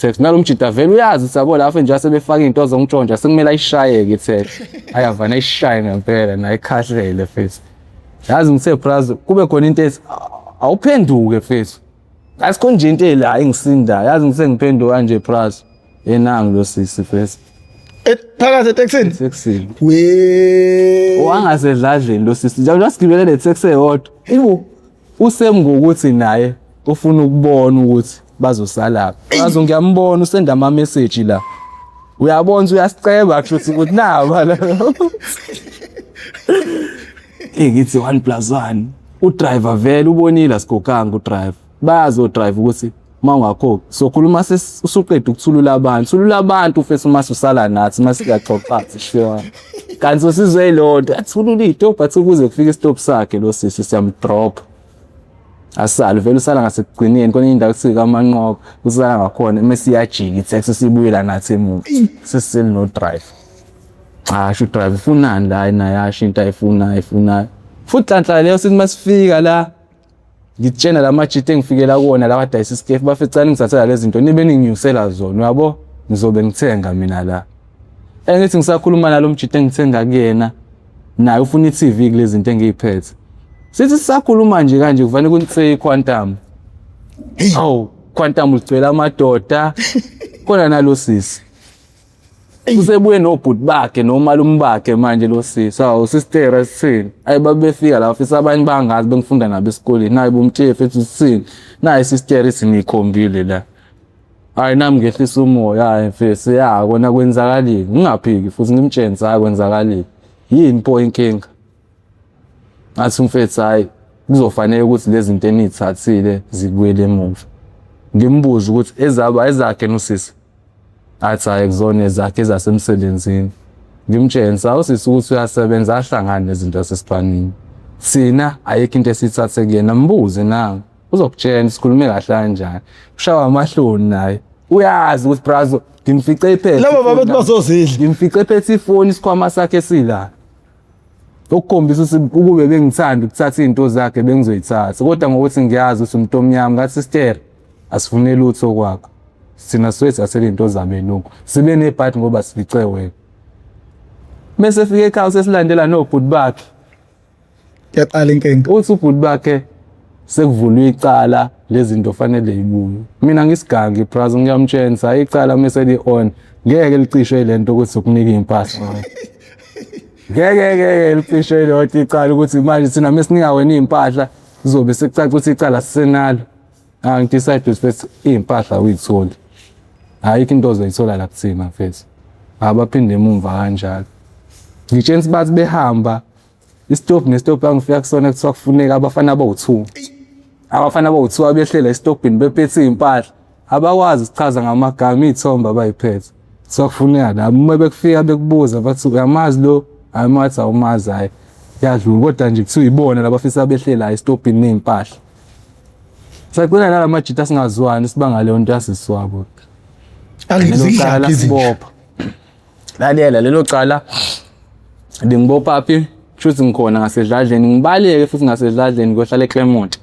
text nalomjida vele uyazi sabo lapho nje asebefaka into zongitshontsha sekumele ayishaye-ke text ayavana ayishaye ngempela naye ikhahlele mfethu yazi ngithe brazo kube khona into ethi awuphenduke mfethu asikho nje into la engisindayo yazi ngithe ngiphenduka nje brazo enangi lo sisi mfethu phakathi eTexini wangasedladleni lo sisi njalo asigibele le text eyodwa ibu usemngokuthi naye ufuna ukubona ukuthi bazosala yazi ngiyambona usenda ama message la uyabona uyasiceba kusho ukuthi naba la ngithi 1+1 udriver vele ubonile asigokanga udriver bazo drive ukuthi mawungakho sokhuluma usuqeda ukuthulula abantu ufese mase usala nathi mase siyaxoxa sure kanti sizwe ilonto athulula ito but ukuze kufike istop sakhe lo sisi siyamdrop asala vele usala ngasekugcineni kona indawo kusika amanqoko usala ngakhona mesiyajika itext sibuyela nathi emuva sesisel no drive sho drive ufunani la nayasho into ayifuna futhi nhlanhla leyo sithi masifika la ngitshena lamajite engifikela kuona la kadayisa iskef bafecala ngizathatha lezi zinto nibe ninginyusela zona uyabo ngizobe ngithenga mina la engithi ngisakhuluma nalo mjite engithenga kuyena naye ufuna iTV kulezi zinto engiyiphethe sithi sisakhuluma nje kanje kufanele kunitse iquantum quantum ugcwele amadoda khona nalo sisi usebuye nobhuti bakhe nomalume bakhe manje lo sisi sister sithini ayibabefika la ofisa abanye bangazi bengifunda nabo esikoleni naye bomtshefu ethi sithini naye sister isiniyikhombile la hayi nami ngehlisa umoya hayi mfisi kona kwenzakalile ngingaphiki futhi ngimtshenisa kwenzakalile yini pho inkinga athi mfethu hayi kuzofanele ukuthi lezi zinto enithathile zibuyele emuva ngimbuza ukuthi ezakhe nosisi athi ayekuzona ezakhe ezasemsebenzini ngimtshenisa usisi ukuthi uyasebenza ahlangane nezinto zasesibhanini sina ayikho into esithathe kuyena mbuze nawe uzokutshela sikhulume kahle kanjani ushawa amahloni naye uyazi ukuthi brazo ngimfice iphethe labo babethi bazozidla ngimfice iphethe ifoni isikhwama sakhe sila ukukhombisa ukube bengithanda ukuthatha izinto zakhe bengizoyithatha kodwa ngokuthi ngiyazi ukuthi umuntu omnyama ngathi sister asifunele lutho kwakho sina swethu asele into zabelungu sibe nebhadi ngoba sifice wena bese fike ekhaya sesilandela nobhuti bakhe yaqala inkinga uthi ubhuti bakhe sekuvulwe icala lezi zinto fanele ibuye mina ngisigangi brazo ngiyamtshenisa icala meseli on ngeke licishwe lento ukuthi ukunika impahla ngeke licishe lento icala ukuthi manje sina mesinika wena impahla kuzobe sekucaca ukuthi icala sisenalo ngidecide ukuthi impahla uyithole ayikho into ozoyithola la kuthina mfethu abaphinde emumva kanjalo ngitshenisa bathi behamba istop nestop angifika kusona kuthiwa kufuneka abafana abawu2 abehlela estopini bephethe impahla abakwazi sichaza ngamagama izithombe abayiphethe kuthiwa kufuneka la uma bekufika bekubuza bathi uyamazi lo amathi awumazi hayi yadlula kodwa nje kuthiwa ibona labafisa abehlela estopini nezimpahla sakhona nalamajita singazwani sibanga leyo nto yasiswabo angizidla sibopha lalela lelo cala ngibopha phi futhi ngikhona ngasedladleni ngibaleke futhi ngasedladleni ngohlala eClermont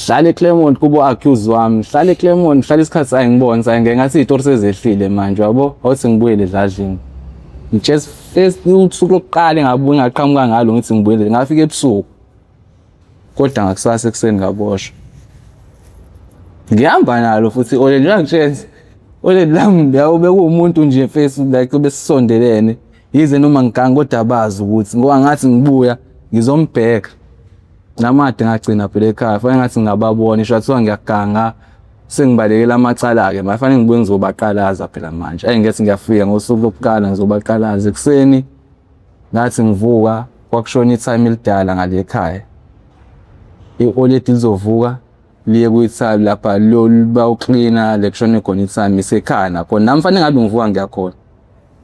hlala eClermont kubo accuse wami hlala eClermont hlala isikhathi sayingibona sayingeke ngathi izitori sezehlile manje yabo awuthi ngibuyele edladleni just first usuku lokuqala ngabuye ngaqhamuka ngalo ngithi ngibuyele ngafika ebusuku kodwa ngakusasa ekuseni ngaboshwa ngihamba nalo futhi already ngitshela already lami yawo bekuwumuntu nje face like besisondelene yize noma ngiganga kodwa bazi ukuthi ngoba ngathi ngibuya ngizombheka namade ngagcina phela ekhaya fanele ngathi ngababona isho athiwa ngiyaganga sengibalekela amacala ke mafanele ngibuye ngizobaqalaza phela manje ayingethi ngiyafika ngosuku lokuqala ngizobaqalaza ekseni ngathi ngivuka kwakushona itime elidala ngale ekhaya already lizovuka liye kuyitime lapha lo bawucleaner lekushone khona itime isekhaya nakho nami fanele ngabe ngivuka ngiyakhona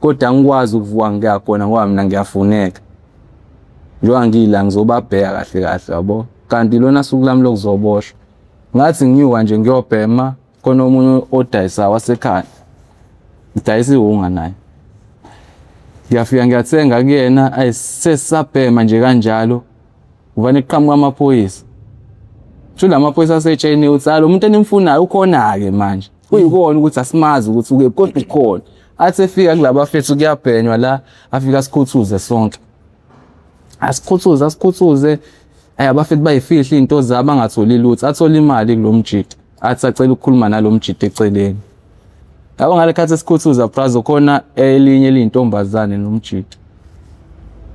kodwa ngikwazi ukuvuka ngiyakhona ngoba mina ngiyafuneka njengoba ngila ngizobabheka kahle kahle yabo kanti lona suku lami lokuzoboshwa ngathi nginyuka nje ngiyobhema khona umunye odayisa wasekhaya udayisa ihunga naye ngiyafika ngiyathenga kuyena ayisesabhema nje kanjalo uvane iqhamuka amaphoyisa Shula amaphoyisa asetsheni utsalo umuntu enimfunayo ukhona ke manje kuyikona ukuthi asimazi ukuthi uke kodwa ukhona athi efika kulaba fethu kuyabhenywa la afika sikhuthuze sonke asikhuthuze abafethu bayifihla into zabo bangatholi lutho athola imali kulomjito athi acela ukukhuluma nalomjito eceleni yabo ngale khathi esikhuthuza prazo khona elinye lintombazane nomjito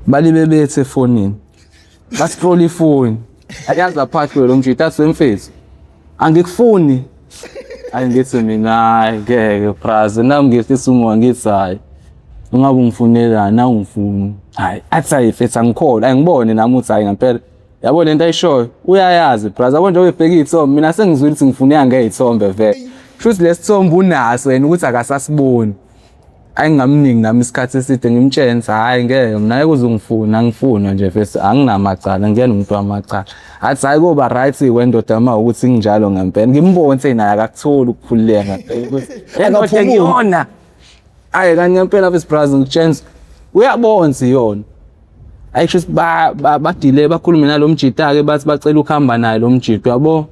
balibe bethe efonini bascroll ifoni ayazi aphathwe lo mjito athi wemfethu angikufuni angithi mina ngeke prazo nami ngifisa umoya ngithi hayi ungabe ungifunelani na ungifuni hayi athi ayifethu angikholwa angibone nami uthi hayi ngempela yabo lento ayishoyo uyayazi prazo yabo nje ubheka izithombe mina sengizwile ukuthi ngifuna ngezithombe vele futhi lesithombe unaso yena ukuthi akasasiboni ayingamningi nami isikhathi eside ngimtshela hayi ngeke mina ekuzungifuna angifuna nje fesi anginamacala ngiyena umuntu wamacala athi hayi kuba right wendoda ama ukuthi nginjalo ngempela ngimbonse naye akakutholi ukukhululeka ukuthi ngiyona hayi kanye ngempela fesi prazo ngitshela uyabonza yona ayisho badile bakhulume nalomjita ke bathi bacela ukuhamba naye lomjito yabo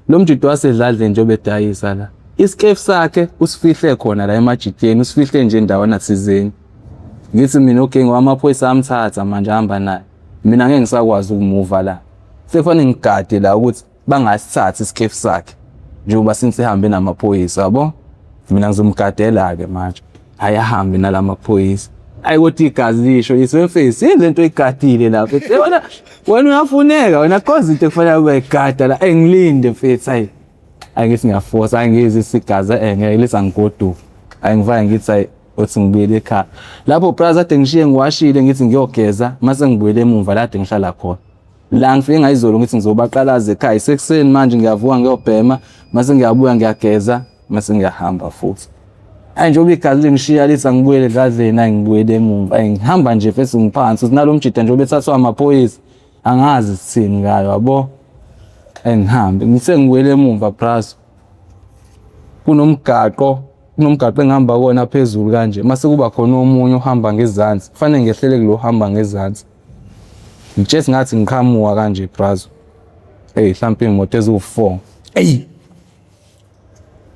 lomjito wasedladleni nje obedayisa la isikefu sakhe usifihle khona la emajiteni usifihle nje endaweni athizeni ngithi mina okay ngwamaphoyisa amthatha manje hamba naye mina ngeke ngisakwazi ukumuva la sekufanele ngigade la ukuthi bangasithatha isikefu sakhe njengoba sinsihambe namaphoyisa yabo mina ngizomgadela ke manje ayahambe nalamaphoyisa ayi kodwa igazi lisho yiswefesi lento igadile lapha wena uyafuneka wena cause into kufanele uyigada la engilinde mfethu hayi angithi ngiyaforce angizi isigazi ngeke lisa ngigoduka angivaya ngithi hayi othi ngibuyele ekhaya lapho brother ade ngishiye ngiwashile ngithi ngiyogeza mase ngibuyele emuva la ade ngihlala khona la ngifike ngayizolo ngithi ngizobaqalaza ekhaya isekuseni manje ngiyavuka ngiyobhema mase ngiyabuya ngiyageza mase ngiyahamba futhi njengoba igazi lingishiya lithi angibuyele edladleni angibuyele emuva ngihamba nje fesi ngiphansi uthi nalomjida njengoba ethathwa amaphoyisa angazi sithini ngayo yabo engihambe ngise ngibuyele emuva praso kunomgaqo engihamba kona phezulu kanje mase kuba khona omunye ohamba ngezansi kufanele ngehlele kulo hamba ngezansi ngitshela ngathi ngiqhamuka kanje praso mhlawumbe imoto ezu4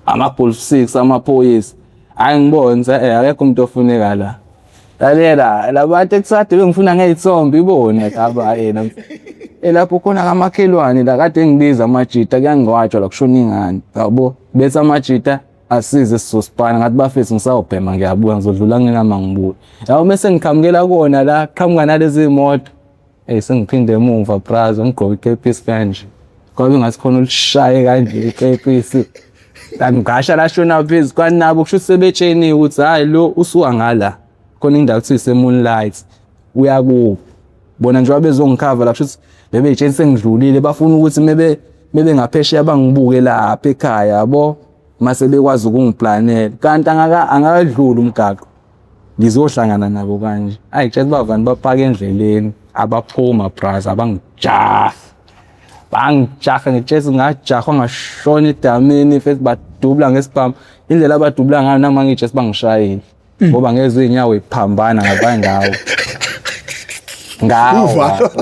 ama-Golf 6 amaphoyisa angibonze akekho umuntu ofuneka la lalela labantu ekusade bengifuna ngezithombe ibone aba yena lapho khona kamakhelwane la kade ngibiza amajita kuyangiwatshwa la kushona ingane yabo bese amajita asize sizosipana ngathi bafethu ngisawubhema ngiyabuka ngizodlula nginama ngibuya yabo bese ngiqhamukela kona la qhamuka nalezi imoto sengiphinde emuva prazo ngigqoka ikepisi kanje kwabe ngathi khona ulishaye kanje ikepisi ngasha lashona phezulu kwanabo kusho sebetsheni ukuthi hayi lo usuka ngala khona indawo thise moonlight uyakubo bona nje wabezongikhava la kusho bebetsheni sengidlulile bafuna ukuthi mebe ngaphesheya bangibuke lapha ekhaya yabo mase bekwazi ukungiplanela kanti angakadluli umgaqo ngizohlangana nabo kanje ayitshela bavani bapaka endleleni abaphuma brother bangijaha ngitshela ngajaha ngashona edamini futhi badubula ngesibhamu indlela abadubula ngayo nami ngitshela bangishayile ngoba ngezwe inyawo iphambana ngabangawo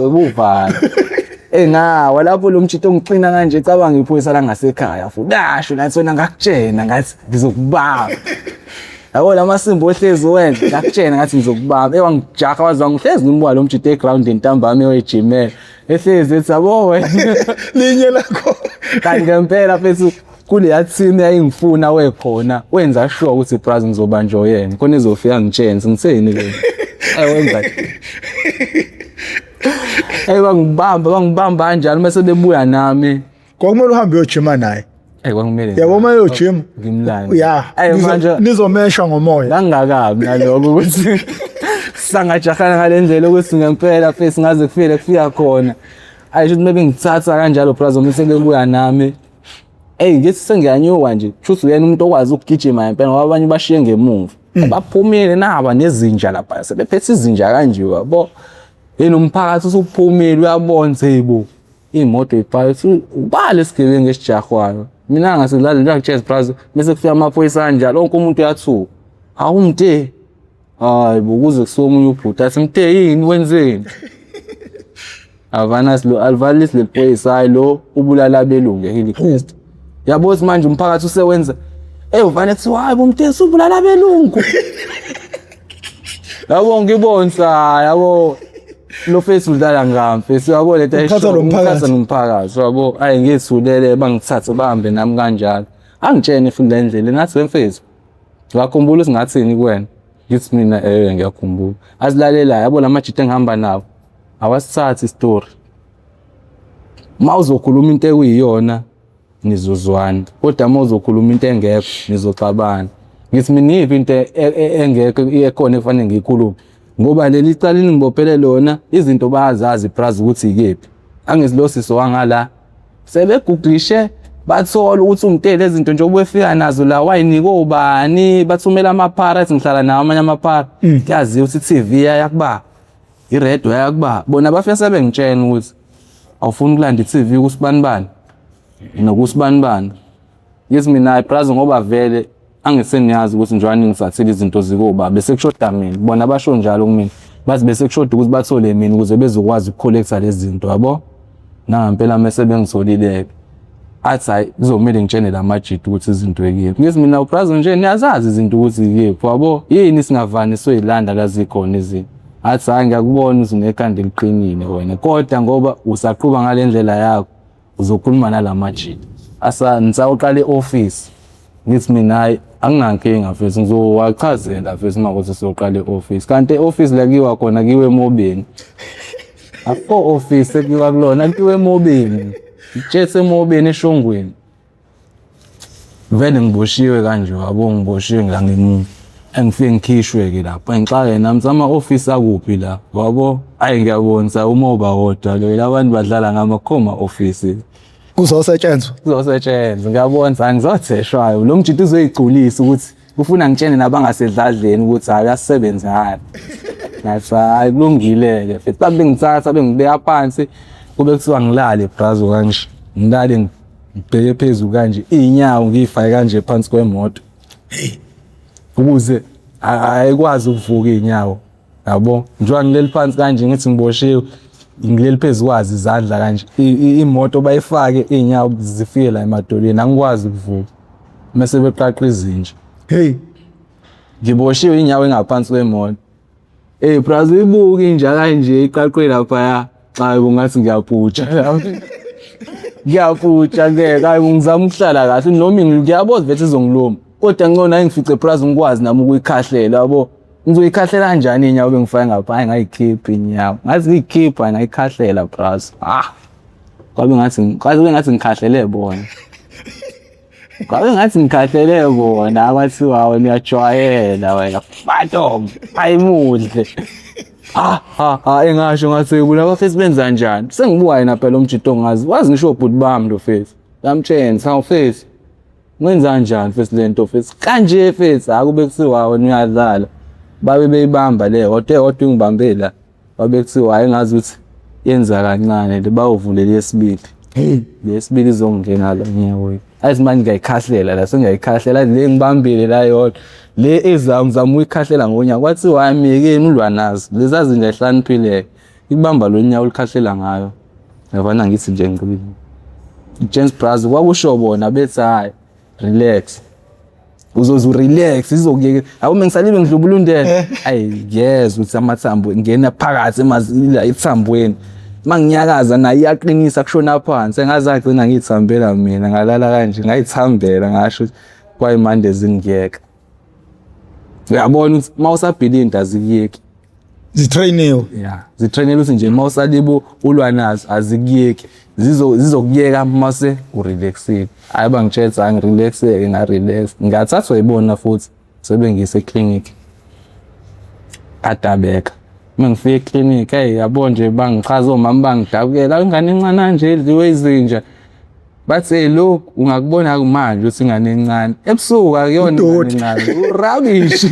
ukuvala ngawa lapho lo mjito ngixina kanje cabanga iphoyisa la ngasekhaya futhi dasho nathona ngakutshena ngathi ngizokubamba yabo lamasimbo ohlezi wenza ngakutshena ngathi ngizokubamba wangijaha wazangihlezi ngimbuka lo mjito eground entambama ewejimela ehlezi ethi yabo wena linye lakho kanti ngempela mfethu kule yathini ayingifuna wekhona wenza sure ukuthi brother ngizobanjwa yena khona izofika ngitshene ngitheni ke ayenza bangibamba kanjalo mase bebuya nami kwakumele uhambe uyojima naye kwakumele yabo uma uyojima ngimlande manje nizomesha ngomoya kangakabi naloko ukuthi sangajahana ngalendlela ukuthi ngempela face ngaze kufika khona ayisho maybe ngithatha kanjalo brother mase bebuya nami ngithi sengiyanyuka nje kusho uyena umuntu okwazi ukugijima ngempela ngoba abanye bashiye ngemuva baphumile naba nezinja lapha sebephethe izinja kanje yabo yena umphakathi usuphumile uyabonza yibo imoto iphakathi ubale sigebengu esijahwayo mina ngasilala la chess brother bese kufika amaphoyisa kanjalo wonke umuntu uyathuka awumde hayi ukuze kusomunye ubhuti athi mthe yini wenzeni avanas lo alvalis lephoyisa lo ubulala belungu helicopter yabo manje umphakathi usewenza uvane kuthiwa hayi bomtesi ubulala belungu. Yabo ngibonisa yabo lo face udlala ngami face yabo letha Umkhatha nomphakathi yabo ayi ngithulele bangithathe bahambe nami kanjalo. Angitshene futhi le ndlela ngathi wemfethu. Ngakhumbula singathini kuwena. Ngithi mina ngiyakhumbula. Azilalela yabo lamajita engihamba nawo. Awasithatha istory. Mawuzokhuluma into ekuyiyona nizozwana. Kodwa mawuzokhuluma into engekho nizoxabana. Ngithi mina yivi into engekho ekhona efanele ngiyikhulume. Ngoba leli cala ningibophele lona izinto bayazazi iprazi ukuthi ikephi. Angizilosiso wangala. Sebeguglishe bathola ukuthi umtele izinto nje obufika nazo la wayinika obani bathumela amaphara ethi ngihlala nawo amanye amaphara. Kuyaziwa ukuthi TV yakuba iRadio yakuba bona bafika sebengitshena ukuthi awufuni ukulanda iTV kusibanibani nokusibanibani. Yithi mina iprazi ngoba vele angiseniyazi ukuthi njani ngisathile izinto zikoba bese kushoda mina bona basho njalo kumina bathi bese kushoda ukuthi bathole mina ukuze bezokwazi ukucollecta lezi zinto yabo nangempela mase bengitholile athi hayi kuzomela ngitshene lamajita ukuthi izinto ekephi. Ngithi mina uprazi nje niyazazi izinto ukuthi ikephi yabo yini singavani soyilanda lazikhona izinto. Athi hayi ngiyakubona uzinekhanda eliqinile wena kodwa ngoba usaqhubha ngalendlela yakho uzokhuluma nalamajita asa nisawuqala eoffice. Ngithi mina hayi anginankinga mfethu ngizowachazela mfethu makuthi siyoqala eoffice kanti eoffice la kiwa khona kiwe emobeni akho office ekuyiwa kulona kiwe emobeni itshese emobeni eshongweni vele ngiboshiwe kanje wabo ngiboshiwe ngangemuva engifike ngikhishwe ke lapha ngixake nami sama office akuphi la wabo ayi ngiyabonisa umoba wodwa lo labantu badlala ngamakhoma office kuzosetshenzwa ngiyabona angizotheshwayo lo mjito uzoyigculisa ukuthi ufuna ngitshene nabangasedladleni ukuthi ayasebenza ngani ngathi hayi kulungile futhi babengithatha bengibeka phansi kube kuthiwa ngilale brazo kanje ngilale ngibheke phezulu kanje inyawo ngifake kanje phansi kwemoto ukuze ayikwazi ukuvuka inyawo yabo njengoba ngileli phansi kanje ngithi ngiboshiwe ngileli phezukwazi izandla kanje imoto bayifake inyawo zifike la emadolweni angikwazi ukuvuka mase beqaqa izinja ngiboshiwe inyawo engaphansi kwemoto brazo ibuka inja kanje iqaqwe lapha xa ungathi ngiyaphutsha ngeke hayi ngizama ukuhlala kahle noma ngiyabona vele izongiloma kodwa ngicona ngifice brazo ngikwazi nami ukuyikhahlela yabo ngizoyikhahlela kanjani inyawo bengifake ngapha hayi ngayikhipha inyawo ngathi ngiyikhipha ngayikhahlela brazo kwabe ngathi ngikhahlele bona abathiwa wena uyajwayela wena batom ayimudle engasho ngathi ubula bafesi benza kanjani sengibuka yena phela umjito ngazi wazi ngisho ubhuti bami lo fesi ngamtshela sawu fesi ngenza kanjani fesi lento fesi kanje fesi akube kuthiwa wena uyadlala babe beyibamba le kodwa ngibambe la babe kuthiwa hayi ngazi ukuthi yenza kancane le bawuvulela yesibili lesibili izongena la nyawo azimanje ngayikhahlela la sengiyayikhahlela le ngibambile la yodwa le ezamzama uyikhahlela ngonya kwathi wayamekeni ulwa nazo lezazi nje ehlaniphile ikubamba lo nyawo ulikhahlela ngayo yabona ngithi nje ngibili James Brazo kwakusho bona bethi hayi relax uzozu relax izokuyeke awume ngisalile ngidlubula undele ayi yes uthi amathambo ngena phakathi emazila ethambweni manginyakaza naye iyaqinisa kushona phansi engazagcina ngithambela mina ngalala kanje ngayithambela ngasho kwayimande zingiyeka uyabona ukuthi mawusabhilinda azikuyeki zitrainiwe zitrainele ukuthi nje mawusalibo ulwa nazo azikuyeki zizokuyeka mase urelaxile hayi bangitshela ngirelaxeke ngarelax ngathathwa ibona futhi sebengise eclinic adabeka mangifike eclinic yabo nje bangichaza omama bangidabukela ingane encane nje edliwe izinja bathi lo ungakubona manje ukuthi ingane encane ebusuku akuyona ingane urabish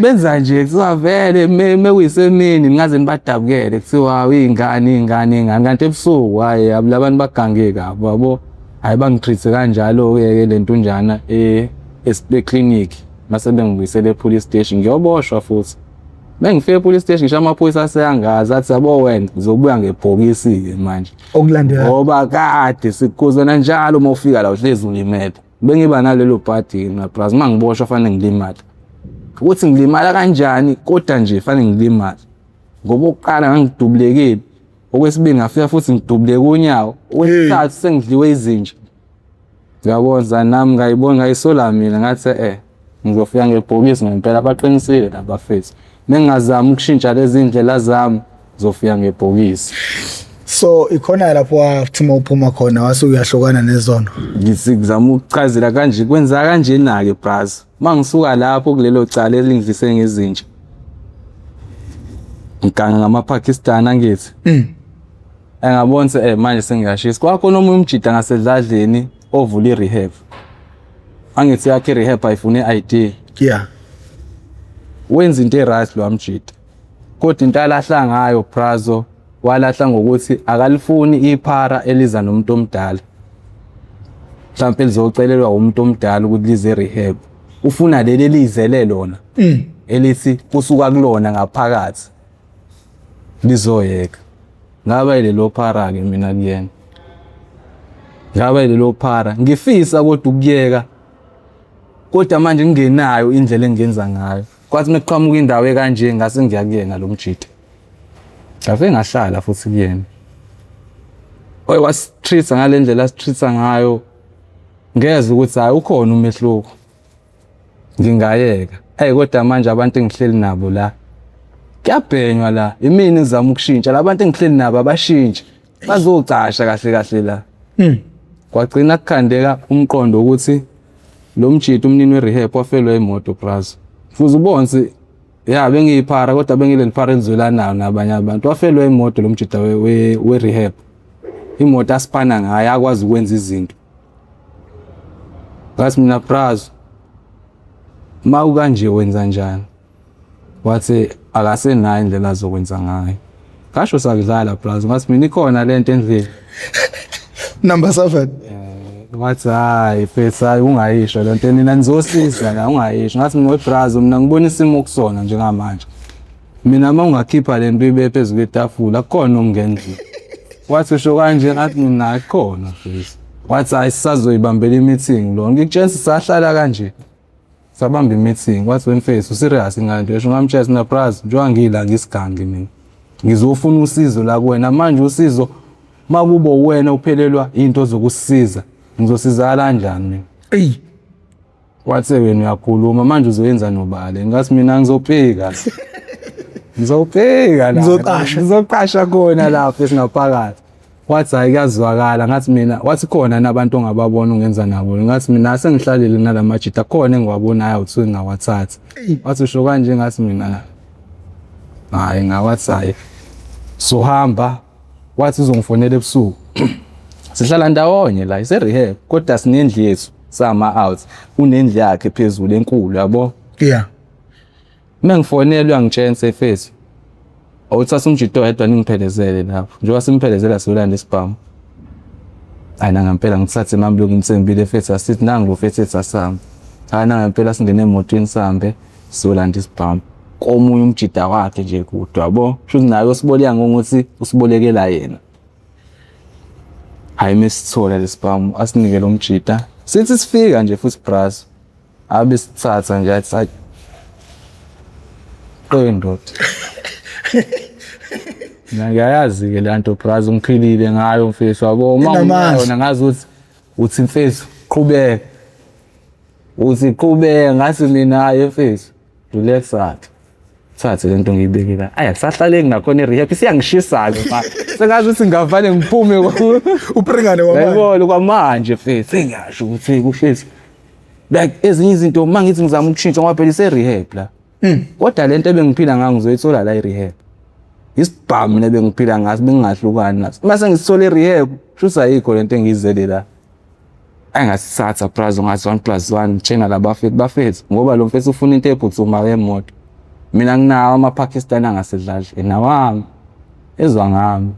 benza nje kuthiwa vele mekuyisemini ningaze nibadabukele kuthiwa ingane kanti ebusuku hayi abantu bagange kabi yabo hayi bangitreat kanjalo ke lento njana eclinic mase bengibuyisele police station ngiyoboshwa futhi bengifike police station ngisho amaphoyisa aseyangazi athi yabo wena uzobuya ngebhokisi ke manje okulandela ngoba kade sikukhuzana njalo uma ufika la uhlezi ulimele bengiba nalelo bhadi na plus mangiboshwa fanele ngilimala ukuthi ngilimala kanjani kodwa nje fanele ngilimala ngoba oqala ngangidubulekile okwesibili ngafika futhi ngidubuleke unyawo okwesithathu sengidliwe izinja ngiyabonza nami ngayibona ngayisola mina ngathi ngizofika ngebhokisi ngempela baqinisile labafethu mengazama ukushintsha lezi indlela zami ngizofika ngebhokisi. So ikhona lapho wathi uphuma khona wase uyahlukana nezono. Ngizama ukuchazela kanje kwenza kanjena ke bras. Mangisuka lapho kulelo cala elingidlise ngezinja. Ngiganga ngamaPakistan angithi. Engabonse manje sengiyashisa. Kwakho nomunye umjida ngasedladleni ovula irehab. Angithi yakhe irehab ayifune ID. Yeah. Wenza into right lo amjida. Kodwa into alahla ngayo Brazo walahla ngokuthi akalifuni iphara eliza nomuntu omdala. Mhlawumbe lizocelelwa umuntu omdala ukuthi lize rehab. Ufuna leli lizele lona. Elithi kusuka kulona ngaphakathi. Lizoyeka. Ngaba lelo phara ke mina kuyena. Ngaba lelo phara. Ngifisa kodwa ukuyeka. Kodwa manje ngingenayo indlela engenza ngayo. Kwathi meqhamuka indawo ekanje ngase ngiyakuyena lo mjida. Ave ngahlala futhi kuyena. Oy wasitreata ngalendlela asitreata ngayo. Ngeze ukuthi hayi ukhona umehluko. Ngingayeka. Kodwa manje abantu engihleli nabo la kuyabhenywa la. Imini ngizama ukushintsha labantu engihleli nabo abashintshe. Bazocasha kahle kahle la. Kwagcina kukhandeka umqondo ukuthi lo mjida umnini werehab wafelwe imoto Brazo. Futhi ubonse bengiyiphara kodwa bengile liphara elizwelanayo nabanye abantu. Wafelwe imoto lo mjida we-rehab. Imoto asiphana ngayo akwazi ukwenza izinto. Ngathi mina Brazo kanje wenza njani? Wathi akasenayo indlela zokwenza ngayo. Kasho sakudlala Brazo ngathi mina ikhona lento endlini. Number 7. Wathi hayi fethu ungayisho lento nina nizosiza la ungayisho. Ngathi mina weBrazo mina ngibona isimo kusona njengamanje. Mina ungakhipha lento ibe phezulu kwetafula khona umngendlini. Wathi usho kanje ngathi mina akhona fethu. Wathi hayi sisazoyibambela i-meeting lo. Ngikutshela sahlala kanje. Sabamba i-meeting. Wathi wena fethu serious ngani nje ngamtshela na Brazo njengoba ngila ngisigangi mina. Ngizofuna usizo la kuwena manje usizo makubo wena uphelelwa into zokusiza. Ngizosiza kanjani mina? Wathi wena uyakhuluma manje uzoyenza nobale. Ngathi mina ngizopika. Ngizopika la. Ngizoqasha khona lapho esingaphakathi. Wathi hayi kuyazwakala ngathi mina wathi khona nabantu ongababona ungenza nabo. Ngathi mina sengihlalile nalamajita khona engiwabonayo uthi ngawathatha. Wathi usho kanje ngathi mina hayi ngawathi hayi. So hamba wathi uzongifonela ebusuku. Sihlala ndawonye la ise-rehab kodwa sinendlu yethu sama-out. Unendlu yakhe phezulu enkulu yabo. Yeah. Mengifonela uyangitshela face. Awuthatha umjito wedwa ningiphelezele lapho. Njengoba simphelezela siyolanda isibhamu. Ayina ngempela ngithathe mambulo ngitsembile face asithi nangu lo face sasami. Ayina ngempela singene emotweni sambe siyolanda isibhamu. Komunye umjida wakhe nje kodwa yabo. Shuthi nayo siboleka ngokuthi usibolekela yena. Hayi mesithola lesibhamu asinike lo mjida. Sithi sifika nje futhi Brazo. Abe sithatha nje athi ndoda. Ngiyayazi ke lanto Brazo ngiphilile ngayo mfethu yabo mawona ngazi ukuthi uthi mfethu qhubeka. Uthi qhubeka ngathi mina hayi mfethu relax athi. Thathe lento ngiyibekela. Akusahlale nginakhona irehab isiyangishisa ke manje. Sengazi ukuthi ngavale ngiphume upringane kwamanje. Yayibona kwamanje mfethu sengiyasho ukuthi kuhlezi. Like ezinye izinto mangithi ngizama ukushintsha ngoba phela ise-rehab la. Kodwa lento ebengiphila ngayo ngizoyithola la i-rehab. Isibhamu nebengiphila ngaso bengingahlukani naso. Mase ngisithola i-rehab shuthi ayikho lento engiyizele la. Angasithatha Brazo ngathi 1+1 ngitshena labafethu bafethu ngoba lo mfethu ufuna into ephuthumayo yemoto. Mina nginawo amaPakistan angasedlali nawami ezwa ngami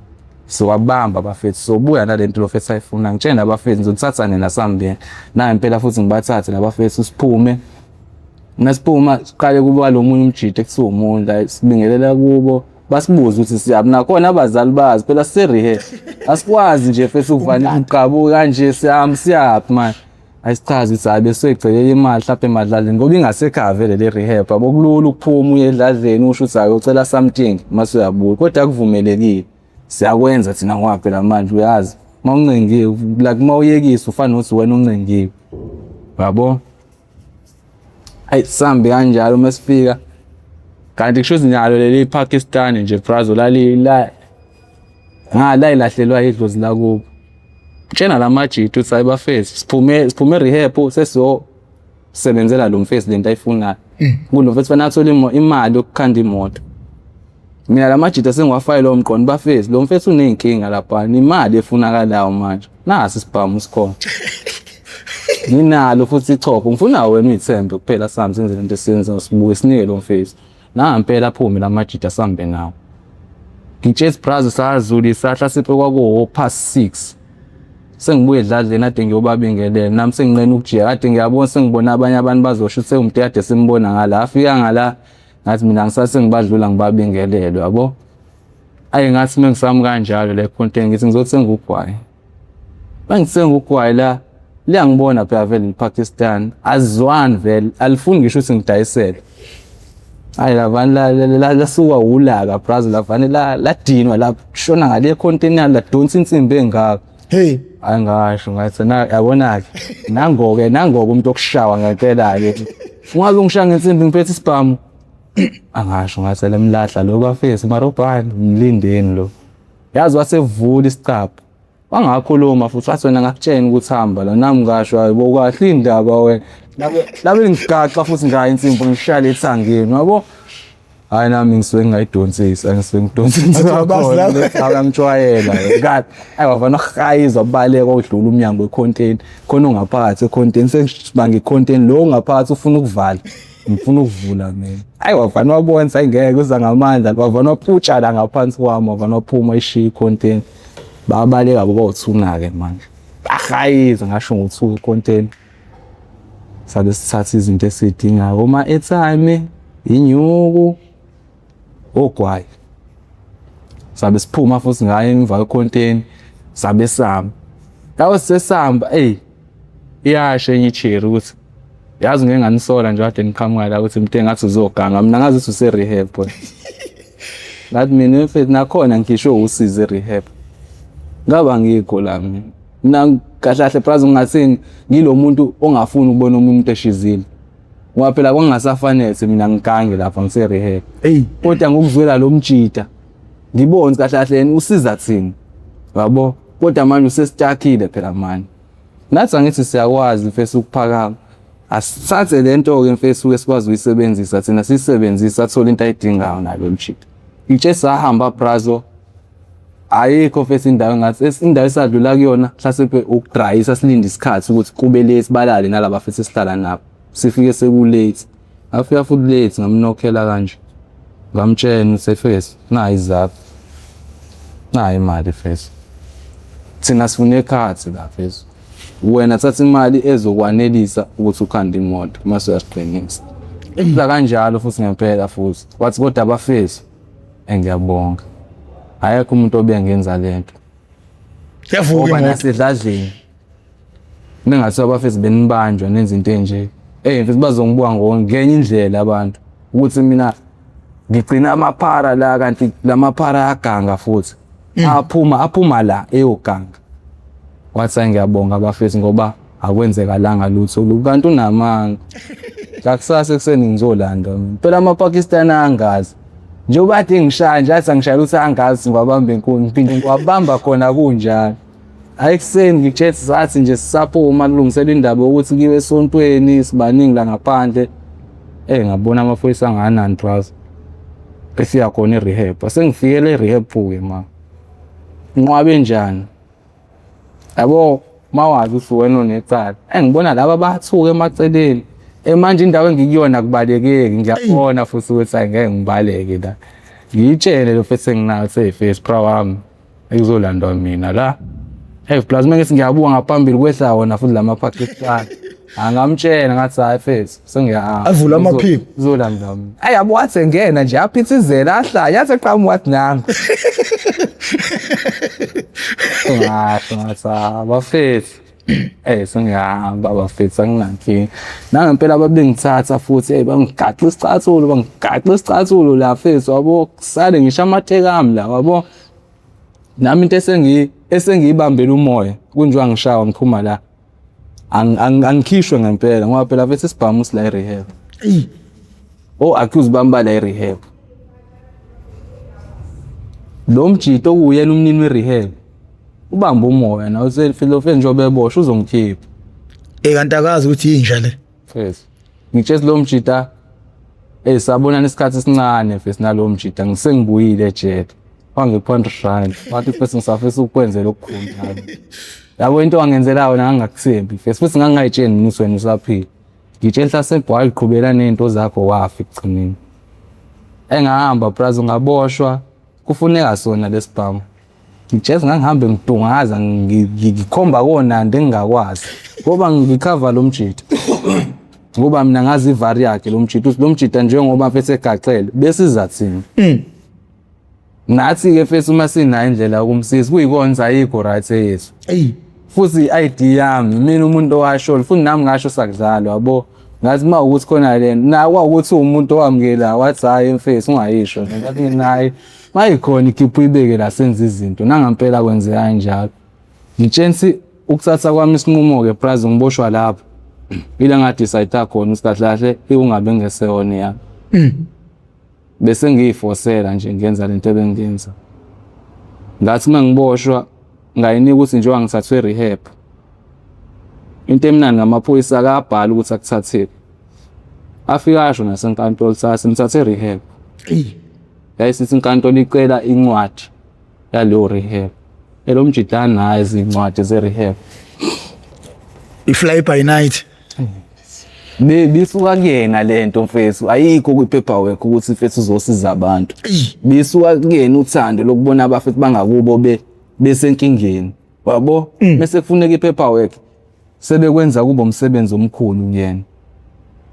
so wabamba abafethu so buya nalento lo fethu ayifuna ngitshela abafethu ngizothatha nina sambe na impela futhi ngibathathe labafethu siphume nasiphuma siqale kuba lo munye umjida ekuthiwa umuntu la sibingelela kubo basibuza ukuthi siyabi nakhona abazali bazi phela sirehab asikwazi nje fethu ukuvana umqabo kanje siyaphi manje ayisichazi ukuthi hayi besegcelela imali mhlawumbe emadlaleni ngoba ingasekhaya vele le rehab abokulula ukuphuma uye edladleni usho ukuthi ayocela something mase uyabuya kodwa akuvumelekile siyakwenza thina ngoba phela manje uyazi mawuncengiwe like mawuyekisa ufana nokuthi wena uncengiwe yabo ayi sambe kanjalo masifika kanti kusho nyalo leli Pakistan nje Brazil la ngala ilahlelwa idlozi la kubo tshena lamajiti uthi ayibaface siphume rehab sesiyo sebenzela lo mface lento ayifunayo kulo mface fana athola imali yokukhanda imoto mina lamajiti asengiwafayile lo mqondo baface lo mface unenkinga lapha imali efunakalayo manje nasi sibhamu usikhona ninalo futhi ichopho ngifuna wena uyithembe kuphela sami senze lento esiyenza sibuye sinike lo mface na impela aphume lamajiti asambe nawo ngitshezi Brazil sazuli sahla siphe kwaku past 6 sengibuye edladleni ade ngiyobabingelele nami senginqena ukujika kade ngiyabona sengibona abanye abantu bazosho ukuthi umuntu kade simbona ngala afika ngala ngathi mina ngisase ngibadlula ngibabingelele yabo ayi ngathi mengisami kanjalo le content ngithi ngizothenga ugwayi mangithenga ugwayi la liyangibona phela vele ePakistan azwani vele alifuni ngisho ukuthi ngidayisele ayi lavana la suka ulaka Brazil lavana la dinwa la shona ngale content la donsa insimbi engaka hey angasho ngathi na yabona ke nangoke umuntu okushawa ngempela ke ungabe ungisha ngensimbi ngiphethe isibhamu angasho ngathi lemlahla lo bafesi marobhani mlindeni lo yazi wasevula isicapha wangakhuluma futhi wathi wena ngakutshela ukuthi hamba la nami ngasho hayibo kahle indaba wena labe ngigaxa futhi ngaya insimbi ngishaya ethangeni yabo hayi nami ngisuke ngayidonsisa ngidonsisa akangijwayela ngathi ayivana nokuhayiza baleka odlula umnyango wecontent khona ongaphakathi econtent sengibange icontent lo ngaphakathi ufuna ukuvala ngifuna ukuvula mina ayivana wabona sayingeke uza ngamandla bavana waphutsha la ngaphansi kwami bavana waphuma ishiya icontent babaleka bobathuna ke manje bahayiza ngasho ngothuka icontent sabe sithatha izinto esidingayo uma airtime inyuku ogwayi sabe siphuma futhi ngaye emva kwecontent sabe samba lawo sesamba iyashe enye ichiri ukuthi yazi ngeke nganisola nje kade ngiqhamuka la ukuthi mthe ngathi uzoganga mina ngazi ukuthi use rehab ngathi mina mfethu nakhona ngisho usize rehab ngaba ngikho la mina kahlahle Brazil ngathini ngilo muntu ongafuni ukubona umuntu eshizile ngoba phela kwangasafanele mina ngigange lapha ngise rehab kodwa ngokuzwela lo mjita ngibona kahlahle yena usiza thina yabo kodwa manje usesitakile phela manje nathi angithi siyakwazi mfethu ukuphakama asithathe lento ke mfethu esikwazi uyisebenzisa thina sisebenzisa athola into ayidingayo nalo mjita itshe sahamba Brazil ayikho mfethu indawo ngathi indawo esadlula kuyona mhlawumbe ukudryisa silinde isikhathi ukuthi kube late sibalale nalaba mfethu esihlala nabo sifike sekulate afika futhi late ngamnokhela kanje ngamtshela ukuthi face nayi izaphi nayi imali face thina sifuna ekhathi la face wena thatha imali ezokwanelisa ukuthi ukhande imoto mase uyasiqinisa la kanjalo futhi ngempela futhi wathi kodwa abafesi engiyabonga ayekho umuntu obengenza lento yavuka nasedladleni ningathi abafesi benibanjwa nenza into enje mfethu bazongibuka ngenye indlela abantu ukuthi ngigcina amaphara la kanti lamaphara ayaganga futhi aphuma la eyoganga wathi ngiyabonga abafesi ngoba akwenzekalanga lutho kanti unamanga ngakusasa ekseni ngizolanda phela amaPakistan angazi njengoba ade ngishaya nje athi angishayela ukuthi angazi ngwabamba enkulu ngiphinde ngwabamba khona kunjalo ayikuseni ngikuthethe sathi nje sisaphuma kulungisela indaba ukuthi kiwe esontweni sibaningi la ngaphandle ngabona amaphoyisa anganani Brazil befika khona erehab sengifikele erehab ke ma nqwabe njani yabo mawazi usuwena onecala ngibona laba bathuka emaceleni manje indawo engikuyona kubalekeki ngiyabona futhi ukuthi angeke ngibaleke la ngiyitshele lo mfethu enginayo seyiface pro wami ekuzolandwa mina la plus manje ngiyabuka ngaphambili kwehla wona futhi lamaPakistan angamtshela ngathi hayi mfethu sengiyahamba avula amaphiko uzolandwa mina yabo wathi ngena nje aphithizela ahlaya yathi eqhamuka wathi nami ngathi bafethu Sengiyahamba bafethu anginankinga. Nangempela ababengithatha futhi bangigaxa isicathulo la fethu wabo, kusale ngisho amatheka ami la wabo. Nami into esengiyibambela umoya kunjwa ngishawa ngiphuma la. Angikhishwe ngempela ngoba phela fethu isibhamu sila e-rehab. Accuse bamba la e-rehab. Lo mjito uyena umnini we-rehab. Ubamba umoya nawe selofeni njengoba eboshwe uzongikhipha. Kanti akazi ukuthi yinja le. Fethu. Ngitshela lo mjita sabonana isikhathi esincane fethu nalo mjita ngisengibuyile ejele. Wangiphanda wathi fethu ngisafisa ukwenzela okukhulu nami. Yabo into wangenzela wona ngangakutsembi fethu futhi ngangayitsheni nisweni usaphila. Ngitshela hlasembo aliqhubela nento zakho wafi ekugcineni. Engahamba brazo ngaboshwa kufuneka sona lesibhamu. Ngitshela ngangihambe ngidungaza ngikhomba konandi engingakwazi ngoba ngikhava lo mjito. Ngoba mina ngazi ivari yakhe lo mjito uthi lo mjita njengoba mfethu egaxele bese izathini. Nathi ke fethu uma sinayo indlela ukumsiza kuyikona ayikho right yethu. Futhi i-ID yami mina umuntu owasho futhi nami ngasho sakudlala yabo. Ngathi uma ukuthi khona le nawa ukuthi umuntu owamukela wathi hayi mfethu ungayisho ngathi naye mayikhona ikhiphu ibeke la senza izinto nangempela kwenzeka kanjalo. Ngitshela ukuthatha kwami isinqumo ke prize ngiboshwa lapho. Ile ngadecide khona usikahle ungabe ngeseyona ya. Bese ngiyifosela nje ngenza lento ebengenza. Ngathi mangiboshwa ngayinika ukuthi nje wangithathwe rehab. Into emnandi ngamaphoyisa akabhala ukuthi akuthathele. Afika asho nasenkantolo sathi ngithathe rehab. Yayisithi inkantolo icela incwadi yalo rehab. Lo mjitana naye izincwadi ze-rehab. I-fly by night. Bisuka kuyena lento mfethu ayikho kwi-paperwork ukuthi mfethu uzosiza abantu. Bisuka kuyena uthando lokubona abafethu bangakubo besenkingeni. Wabo bese kufuneka i-paperwork sebekwenza kubo umsebenzi omkhulu kuyena.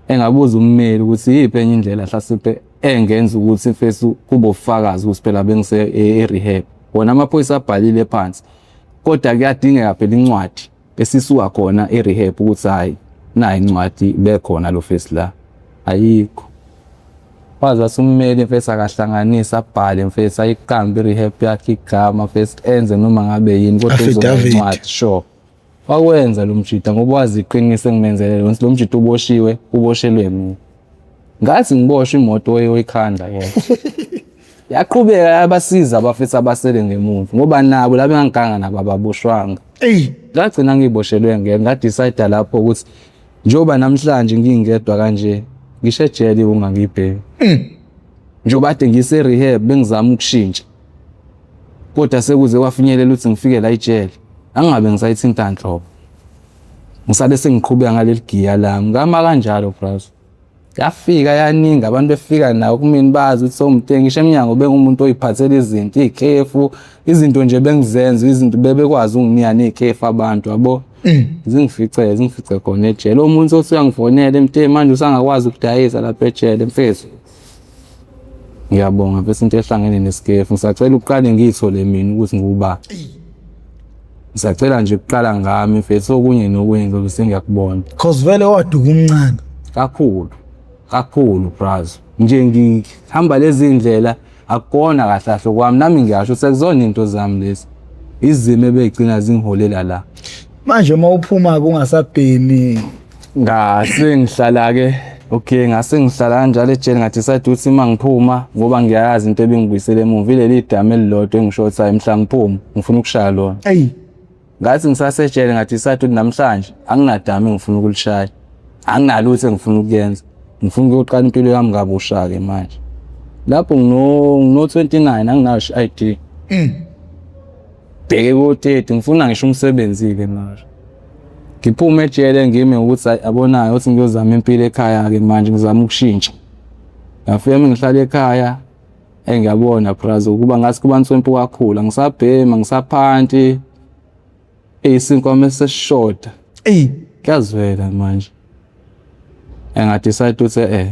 Engabuza ummeli ukuthi yiphi enye indlela hlasimpe engenza ukuthi mfethu kube ufakazi ukuthi phela bengise e-rehab. Wona amaphoyisa abhalile phansi. Kodwa kuyadingeka phela incwadi esisuka khona e-rehab ukuthi hayi nayi incwadi bekhona lo face la. Ayikho. Waza summeli mfethu akahlanganisa abhale mfethu ayiqambe i-rehab yakhe igama mfethu enze noma ngabe yini kodwa uzoncwadi sure. Wakwenza lo mjita ngoba wazi iqinise ngimenzele lo mjita uboshelwe mina. Ngathi ngiboshwe imoto oyikhanda yena. Yaqhubeka yabasiza abafethu abasele ngemuva ngoba nabo la benganganga nabo ababoshwanga. Ngagcina ngiboshelwe ngadecide lapho ukuthi njoba namhlanje ngingedwa kanje ngisho ejele ungangibheki. Njoba ade ngise rehab bengizama ukushintsha. Kodwa sekuze kwafinyelela ukuthi ngifike la ejele. Angabe ngisayithinta nhlobo. Ngisale sengiqhubeka ngaleli giya lami ngama kanjalo brazo. Yafika yaningi abantu befika nawo kumina bazi ukuthi somthengi ngisho eminyango bengumuntu oyiphathela izinto ikhefu izinto nje bengizenza izinto bebekwazi unginika nekhefu abantu yabo. Zingifice khona ejele umuntu othi uyangifonela emthe manje usangakwazi ukudayisa lapha ejele mfethu. Ngiyabonga bese into ehlangene nesikhefu ngisacela uqale ngiyithole mina ukuthi nguba. Ngisacela nje ukuqala ngami mfethu okunye nokunye ngoba sengiyakubona. Cause vele waduka umncane. Kakhulu brazo. Nje ngihamba lezi indlela akukona kahle kwami nami ngiyasho sekuzona into zami lezi. Izimo ebegcina zingiholela la. Manje uma uphuma kungasabhemi ngase ngihlala ke ngase ngihlala kanjalo ejele ngathi decide ukuthi mangiphuma ngoba ngiyayazi into ebengibuyisele emuva ileli idama elilodwa engishotha emhla ngiphuma ngifuna ukushaya lona. Ngathi ngisasejele ngathi decide ukuthi namhlanje anginadami ngifuna ukulishaya. Anginalutho engifuna ukuyenza. Ngifuna ukuyoqala impilo yami ngabusha ke manje. Lapho ngino 29 anginayo ID. Bheke ko30 ngifuna ngisho umsebenzi ke manje. Ngiphuma ejele ngime ukuthi abonayo ukuthi ngiyozama impilo ekhaya ke manje ngizama ukushintsha. Ngafika ngihlala ekhaya engiyabona brazo ukuba ngathi kuba ntswempu kakhulu ngisabhema ngisaphanti isinkwa sesishoda. Kuyazwela manje. Engadecide ukuthi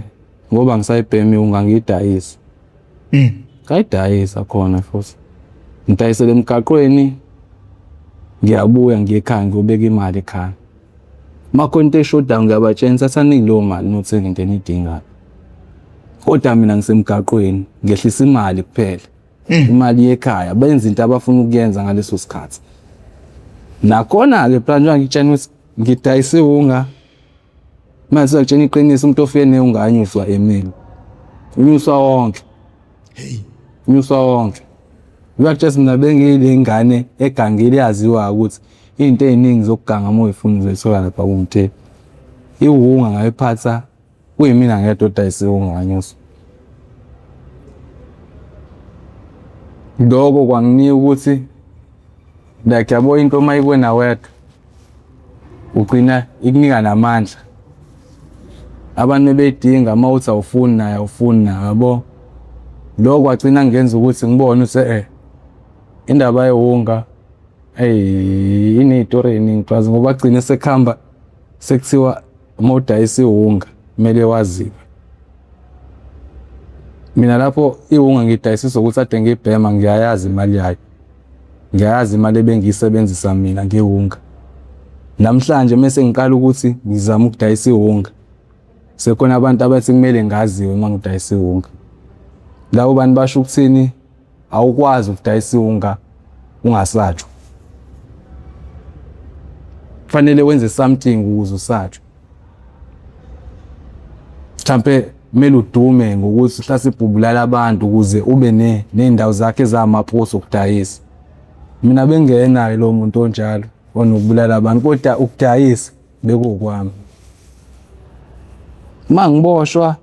ngoba ngisayibhemi ungangidayisa. Ngayidayisa khona futhi. Ngidayisele emgaqweni. ngiyabuya ngiye ekhaya ngiyobeka imali ekhaya. Makhona into eshodayo ngiyabatshela thathani leyo mali nothenga into enidingayo. Kodwa mina ngisemgaqweni ngehlisa imali kuphela. Imali yekhaya benza into abafuna ukuyenza ngaleso sikhathi. Nakhona-ke plan njengoba ngitshena ukuthi ngidayisa ihunga. Manje ngitshena iqiniso umuntu ofike nehunga anyuswa emini. Unyuswa wonke. Unyuswa wonke. Uyakutshela mina bengile ingane egangile yaziwa ukuthi into eziningi zokuganga uma uyifuna uzithola lapha kuMthe. Ihunga ngayiphatha kuyimina ngedwa odayisa ihunga anyuswa. Lokho kwanginika ukuthi like yabo into mayibona wedwa ugcina ikunika namandla. Abantu bebedinga mawuthi awufuni naye awufuni naye yabo. Lokho kwagcina ngenza ukuthi ngibone ukuthi indaba yehunga inezitori eziningi plus ngoba gcina sekuhamba sekuthiwa mawudayisa ihunga kumele waziwe. Mina lapho ihunga ngidayisisa ukuthi ade ngibhema ngiyayazi imali yayo. Ngiyayazi imali ebengiyisebenzisa mina ngehunga. Namhlanje mase ngiqala ukuthi ngizama ukudayisa ihunga. Sekhona abantu abathi kumele ngaziwe uma ngidayisa ihunga. Labo bantu basho ukuthini awukwazi ukudayisa ihunga ungasatshwa. Kufanele wenze something ukuze usatshwe. Mhlambe kumele udume ngokuthi mhlawumbe ubulala abantu ukuze ube nendawo zakhe zamaphoso okudayisa. Mina bengenayo lo muntu onjalo onokubulala abantu kodwa ukudayisa bekukwami. Mangiboshwa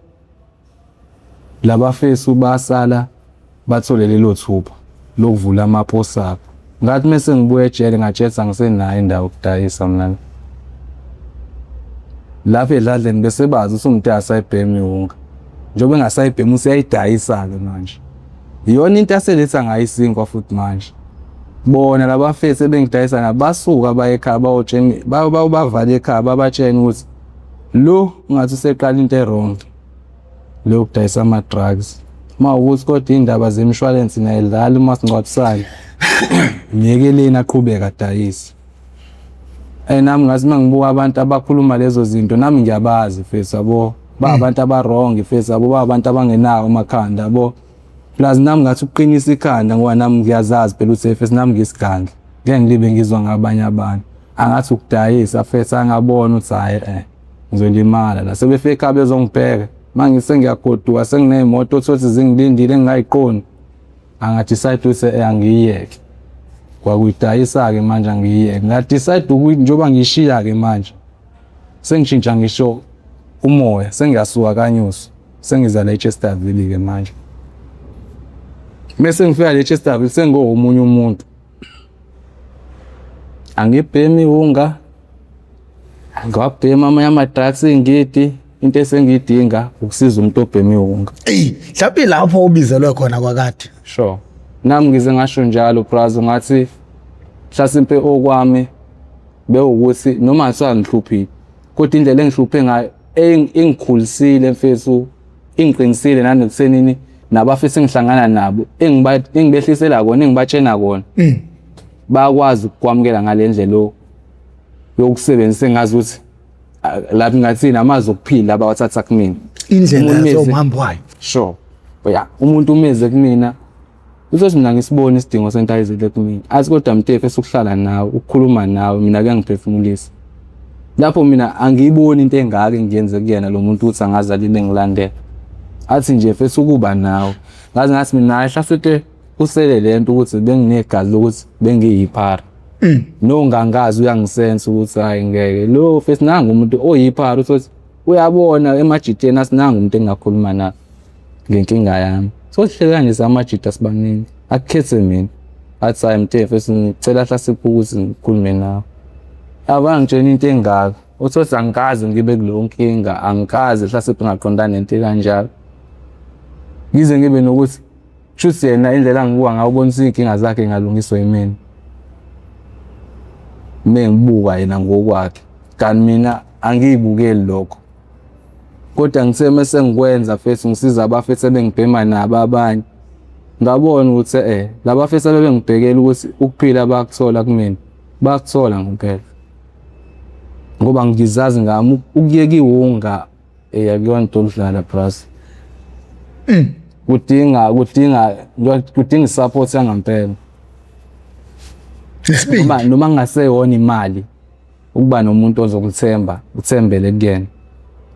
labafesu basala bathole lelo thuba lokuvula amaphoso abo. Ngathi mase ngibuye ejele ngatshela ngisenayo indawo yokudayisa mina. Lapho edladleni bese bazi umuntu asayibhema ihunga. Njengoba engasayibhema usiyayidayisa-ke manje. Iyona into aseletha ngayisinkwa futhi manje. Bona labafesu ebengidayisa nabo basuka baye ekhaya bayotshena bavala ekhaya babatshena ukuthi lo ungathi useqala into errong. Lo kudayisa ama-drugs. Mawukuthi kodwa indaba zemshwalensi naye dlala umasingcwabisane. Ngiyekeleni aqhubeka adayisa. Nami ngathi mangibuka abantu abakhuluma lezo zinto nami ngiyabazi fethu yabo. Ba abantu abarong fethu yabo ba abantu abangenawo amakhanda yabo. Plus nami ngathi uqinisa ikhanda ngoba nami ngiyazazi phela ukuthi fethu nami ngisigangi. Ngeke ngilibe ngizwa ngabanye abantu. Angathi ukudayisa fethu angabona ukuthi hayi ngizolimala la sebefike ekhaya bezongibheka. Mangise ngiyagoduka senginezimoto othothi zingilindile engayiqondi. Angadecide ukuthi angiyeke. Kwakuyidayisa-ke manje angiyeke. Ngadecide ukuthi njengoba ngishiya-ke manje sengishintsha ngisho umoya sengiyasuka kaNyusi sengiza la eChesterville-ke manje. Mase ngifika la eChesterville sengomunye umuntu. Angibhemi ihunga. Ngabhema amanye ama-drugs engidi into esengiyidinga ukusiza umuntu obhema ihunga. Mhlawumbe lapho ubizelwe khona kwakade. Sure. Nami ngize ngasho njalo brother ngathi mhlasimpe okwami bewukuthi noma ngisawa ngihluphile kodwa indlela engihluphe ngayo engikhulisile mfethu ingiqinisile nanekusenini nabafisa engihlangana nabo engibehlisela kona engibatshena kona bayakwazi ukwamukela ngalendlela yokusebenzisa engazi ukuthi lapho ngathini amazi okuphila abawathatha kumina indlela zomhambo wayo. Sure. Yeah, umuntu umeze kumina uzothi mina ngisibone isidingo sento ayizile kumina. Athi kodwa Mtefu esukuhlala nawe ukukhuluma nawe mina kuyangiphefumulisa. Lapho mina angiyiboni into engake ngiyenze kuyena lo muntu uthi angaza libe ngilandela. Athi nje mfethu ukuba nawe. Ngathi mina ayihlasethe usele lento ukuthi benginegazi lokuthi bengiyiphara. No ngangazi uyangisense ukuthi hayi ngeke. Lo mfethu nanga umuntu oyiphara uthi uyabona emajiteni asinanga umuntu engakhuluma naye ngenkinga yami. Sohleka nje samajita sibaningi. Akukhethe mina. Athi hayi Mtefu ngicela hlasipho ukuthi ngikhulume nawe. Abangitshela into engaka. Uthothi angikazi ngibe kulo nkinga, angikazi hlasipho ngaqondana nento kanjalo. Ngize ngibe nokuthi shuthi yena indlela ngibuka ngawubonisa inkinga zakhe ngalungiswa yimina. Mengibuka yena ngokwakhe. Kanti mina angiyibukeli lokho. Kodwa ngithe mase ngikwenza mfethu ngisiza abafethu ebengibhema nabo abanye. Ngabona ukuthi labafethu abengibhekela ukuthi ukuphila bakuthola kumina. bakuthola ngempela ngoba ngizazi ngami ukuyeka iwunga akuyona into oludlala bras. Kudinga support yangempela. Noma ngaseyona imali ukuba nomuntu ozokuthemba uthembele kuyena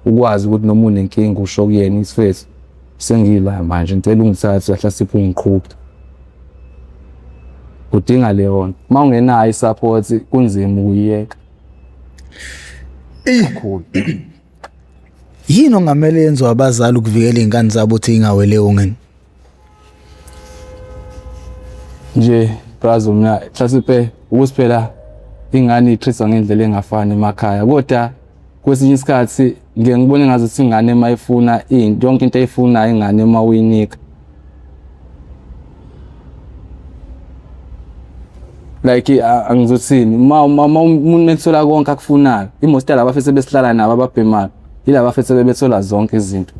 ukwazi ukuthi noma unenkinga usho kuyena isifethu sengila manje ngicela ungithathe lahla sipho ngiqhubhe. Kudinga leyo nto uma ungenayo isupport kunzima ukuyeka. Yini ongamele yenziwe abazali ukuvikela izingane zabo ukuthi ingawele ungeni? Nje brazo mina hlasipe ukuthi phela ingane itrisa ngendlela engafani emakhaya kodwa kwesinye isikhathi ngeke ngibone ngathi ingane mayifuna yonke into ayifuna ingane uma uyinika like angizothini umuntu ethola konke akufunayo imostela abafese besihlala nabo ababhemayo yilaba bafese bethola zonke izinto.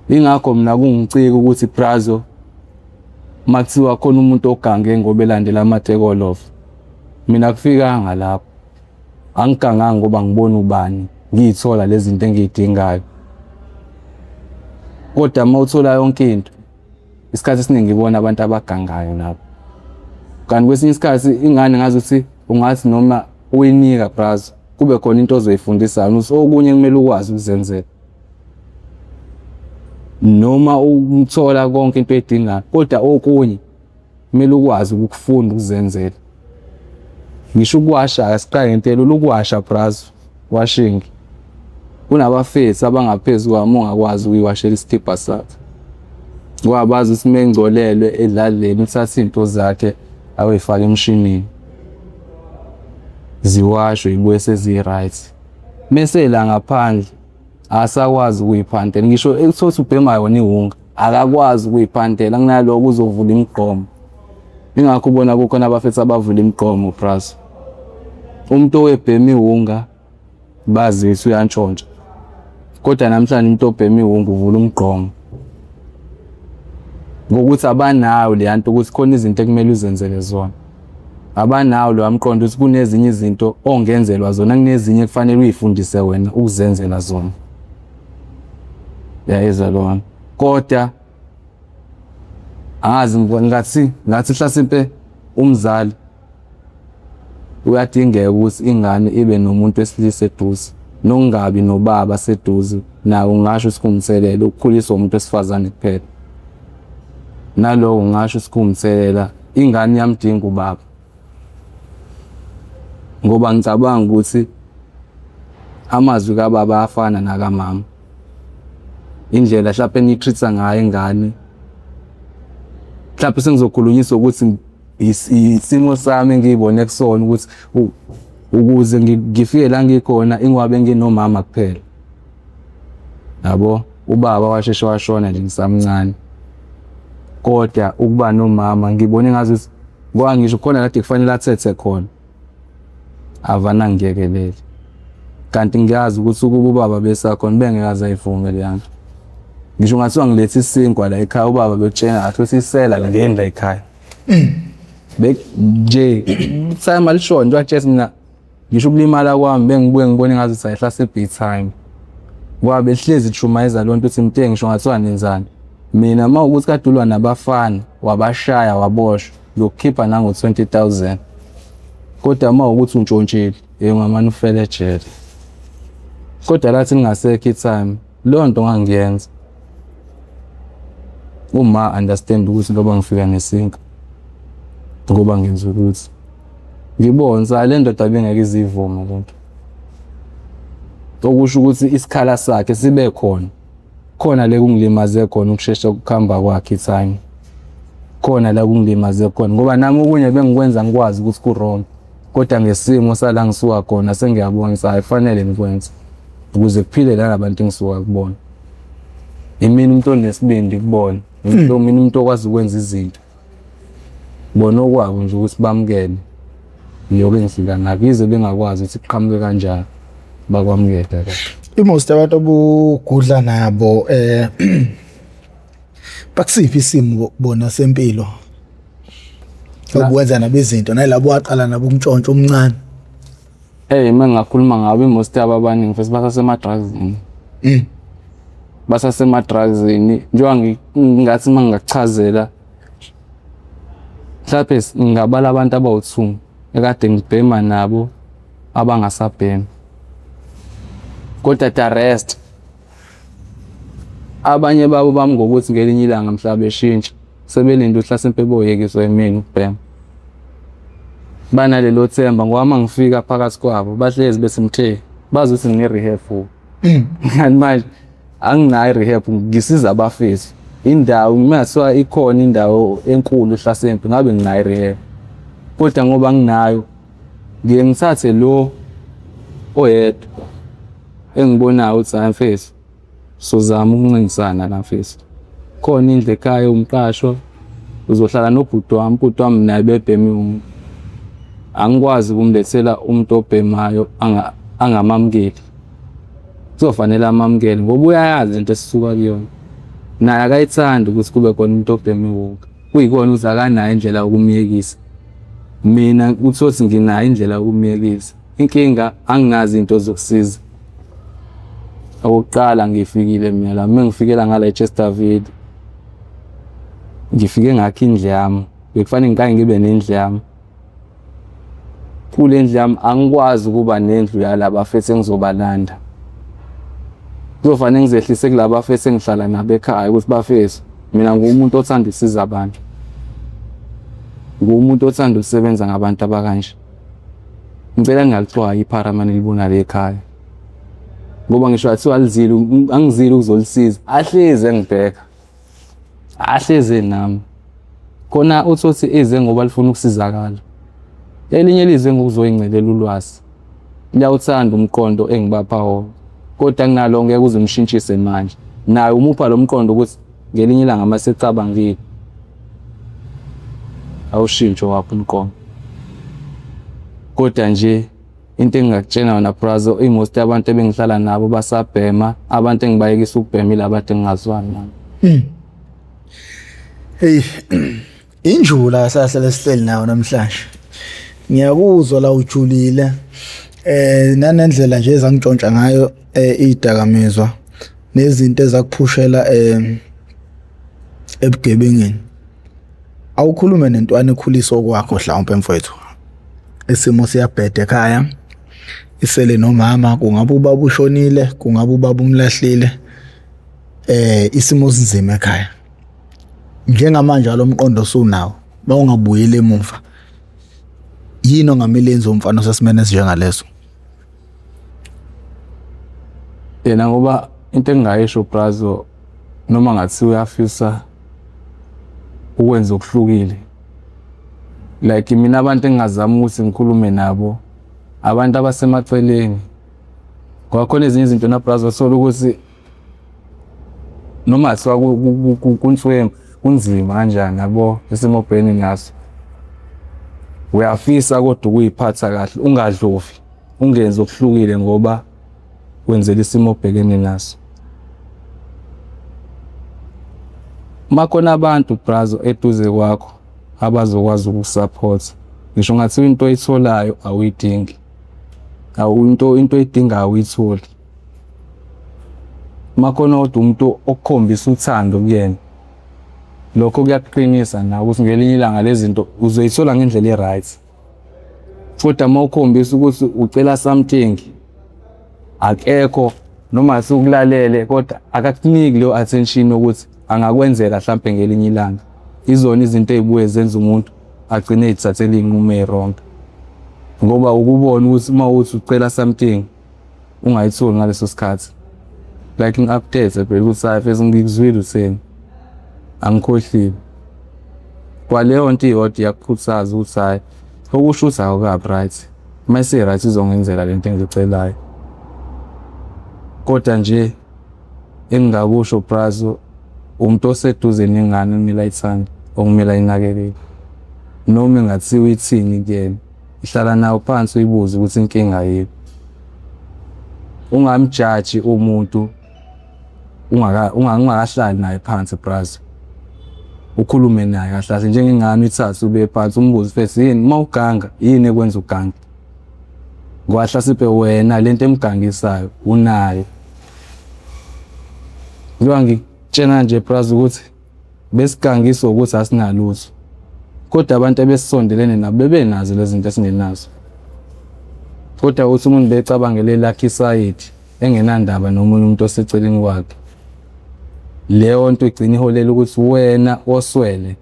Ingakho mina kungicika ukuthi brazo makuthiwa khona umuntu ogange ngoba elandela amatekolof mina kufika ngalapho angiganganga ngoba ngibona ubani ngiyithola lezi zinto engiyidingayo kodwa uma uthola yonke into isikhathi esiningi ngibona abantu abagangayo lapho kanti kwesinye isikhathi ingane ngazi ukuthi ungathi noma uyinika brazo kube khona into ozoyifundisa okunye kumele ukwazi ukuzenzela noma umthola konke into edingayo kodwa okunye kumele ukwazi ukufunda ukuzenzela. Ngisho ukuwasha asiqale ngentelo ukuwasha brazo washing kunabafethu abangaphezulu kwami ongakwazi ukuyiwashela iskipper sakhe ngoba bazi ukuthi mengcolelwe edlaleni uthatha into zakhe awuyifaka emshinini ziwashwe ibuye sezi-right mase la ngaphandle asakwazi ukuyiphandela ngisho ekuthothi ubhema yona iwunga akakwazi ukuyiphandela kunaloko uzovula imigqomo. Ingakho ubona kukhona abafethu abavula imigqomo brazo umuntu owebhema iwunga bazi ukuthi uyantshontsha kodwa namhlanje umuntu obhema iwunga uvula umgqomo ngokuthi abanayo le yanto ukuthi khona izinto ekumele uzenzele zona abanawo lo amqondo ukuthi kunezinye izinto ongenzelwa zona kunezinye kufanele uyifundise wena ukuzenzela zona yayeza lona kodwa angazi ngathi hlasimpe umzali uyadingeka ukuthi ingane ibe nomuntu wesilisa eduze nokungabi nobaba seduze nawe ungasho sikumthelela ukukhuliswa umuntu wesifazane kuphela nalo ungasho sikumthelela ingane yamdinga ubaba ngoba ngicabanga ukuthi amazwi kababa afana nakamama indlela mhlawumbe nitreatsa ngayo ingane mhlawumbe sengizokhulunyiswa ukuthi isimo sami ngiyibone kusona ukuthi ukuze ngifike la ngikhona ingwabe nginomama kuphela yabo ubaba washeshe washona nje ngisamncane kodwa ukuba nomama ngibone ngathi ngoba ngisho khona kade kufanele athethe khona avana ngiyekelele kanti ngiyazi ukuthi ukuba ubaba besakhona bengekaze ayivume le yanto ngisho ngathiwa ngilethe isinkwa la ekhaya ubaba betshena athi usisela ngeni la ekhaya nje time alishona nje wathi mina ngisho ukulimala kwami bengibuye ngibone ngathi sayihla se-big time ngoba behlezi itshumayeza lonto ukuthi mthe ngisho ngathiwa nenzani mina uma ukuthi kadulwa nabafana wabashaya waboshwa yokukhipha nango 20,000 kodwa uma ukuthi untshontshile ngamani ufele ejele kodwa lathi ningasekho time leyo nto ngangiyenza uma understand ukuthi ngoba ngifika nesinka ngoba ngenza ukuthi ngibona le ndoda bengeke izivuma lonto okusho ukuthi isikhala sakhe sibe khona le kungilimaze khona ukusheshsha ukukhamba kwakhe time khona la kungilimaze khona ngoba nami okunye bengikwenza ngikwazi ukuthi ku wrong kodwa ngesimo sala ngisuka khona sengiyabona ukuthi ayifanele ngikwenze ukuze kuphile la nabantu engisuka kubona imini umuntu onesibindi kubona umuntu okwazi ukwenza izinto bona okwabo nje ukuthi bamkele ngiyobe ngifika nakize bengakwazi ukuthi kuqhamuke kanjani bakwamukela kahle. Most abantu obugudla nabo bakusiphi isimo bona sempilo ukwenza nabezinto nalabo waqala nabo umntshontsho omncane. Mangakhuluma ngabo most yabo abaningi first basasemadrugsini. Basasemadrugsini njengoba ngathi mangachazela mhlawumbe ngabala abantu abawu2 ekade ngibhema nabo abangasabhema. Kodwa the rest abanye babo bami ngokuthi ngelinye ilanga mhla beshintsha sebelinda uhla sempe boyekiswa yimini ukubhema. Banalelo themba ngoba mangifika phakathi kwabo bahlezi besimthe bazi ukuthi ngine rehab futhi. Ngani manje anginayo rehab ngisiza abafisi. Indawo ngimathiwa ikhona indawo enkulu ehlasempe ngabe nginayo rehab. Kodwa ngoba nginayo ngiye ngithathe lo oyedwa engibonayo ukuthi ayimfisi sozama ukuncintisana nafisi. Khona indle ekhaya umqashwa uzohlala nobhuti wami naye bebhemi. Angikwazi ukumlethela umuntu obhemayo angamamukeli. Kuzofanele amamukele ngoba uyayazi into esisuka kuyona. Naye akayithandi ukuthi kube khona umuntu obheme wonke. Kuyikona ukuthi akanayo indlela yokumyekisa. Mina uthothi nginayo indlela yokumyekisa. Inkinga anginazi into zokusiza. Okokuqala ngifikile mina la mengifikela ngala eChesterfield. Ngifike ngakho indle yami. Bekufanele ngikanye ngibe nendle yami. Kule ndlu yami angikwazi ukuba nendlu yalaba fethu engizobalanda. Kuzofanele ngizehlise kulaba fethu engihlala nabo ekhaya ukuthi bafethu mina ngumuntu othanda ukusiza abantu. Ngumuntu othanda ukusebenza ngabantu abakanje. Ngicela ngingalicwayi ipharamani libona le ekhaya. Ngoba ngisho athiwa alizile angizile ukuzolisiza ahleze ngibheka. Ahleze nami. Khona uthothi eze ngoba lifuna ukusizakala. Elinye lize ngokuzoyingcelela ulwazi. Liyawuthanda umqondo engibapha wona. Kodwa kunalo ngeke uzumshintshise manje. Naye umupha lo mqondo ukuthi ngelinye ilanga masecabangile. Awushintsho wapha umqondo. Kodwa nje into engingakutshena yona Prazo imost yabantu ebengihlala nabo basabhema abantu engibayekisa ukubhema ilabantu engingazwani nabo. Hey injula sahlala sihleli nawo namhlanje. Ngiyakuzwa la ujulile nanendlela nje ezangitshontsha ngayo idakamizwa nezinto ezakuphushela ebugebengeni. Awukhulume nentwana ekhuliso kwakho mhlawumbe mfowethu. Isimo siyabheda ekhaya. Isele nomama kungabe ubaba ushonile, kungabe ubaba umlahlile. Isimo sinzima ekhaya. Njengamanje alomqondo sunawo, bawungabuyile emuva. Yini ongamele enze umfana sesimene njengaleso? Yena ngoba into engayisho Prazo noma ngathi uyafisa ukwenza okuhlukile. Like mina abantu engazama ukuthi ngikhulume nabo abantu abasemaceleni. Ngoba khona ezinye izinto na Prazo sola ukuthi noma athiwa kuntswembu kunzima kanjani yabo esemobheni ngaso. Uyafisa kodwa ukuyiphatha kahle ungadlofi ungenze okuhlukile ngoba wenzela isimo obhekene naso. Makhona abantu Prazo eduze kwakho abazokwazi ukusupport. Ngisho ngathi into oyitholayo awuyidingi. Into oyidinga awuyitholi. Makhona kodwa umuntu okukhombisa uthando kuyena. Lokho kuyakuqinisa nawe ukuthi ngelinye ilanga lezi zinto uzoyithola ngendlela eright. Futhi mawukhombisa ukuthi ucela something akekho noma asikulalele kodwa akakuniki leyo attention ukuthi angakwenzela mhlawumbe ngelinye ilanga. Izona izinto ezibuye zenza umuntu agcine ezithathela inqumo ewrong. Ngoba ukubona ukuthi mawuthi ucela something ungayitholi ngaleso sikhathi. Like ngi-update phela ukuthi sayifeza ngikuzwile utheni. Angikhohliwe. Kwaleyo nto iyodwa iyakukhuthaza ukuthi hayi okusho ukuthi akukabi right. Mase right izongenzela lento engicelayo. Kodwa nje engingakusho Prazo umuntu oseduze nengane kumele ayithande okumele ayinakekele. Noma engathiwa ithini kuyena ihlala nawo phansi uyibuze ukuthi inkinga yini. Ungamjudge umuntu ungakahlali naye phansi Prazo. ukhulume naye kahle kahle njengengane ithathu ube phansi umbuze first yini mawuganga yini ekwenza uganga ngoba hlasimpe wena lento emgangisayo unayo njengoba ngikutshena nje prazi ukuthi besigangiswa ukuthi asinalutho kodwa abantu abesisondelene nabo bebenazo lezi zinto esingenazo kodwa uthi umuntu becabangele lucky side engenandaba nomunye umuntu oseceleni kwakhe leyo nto igcina iholela ukuthi wena oswele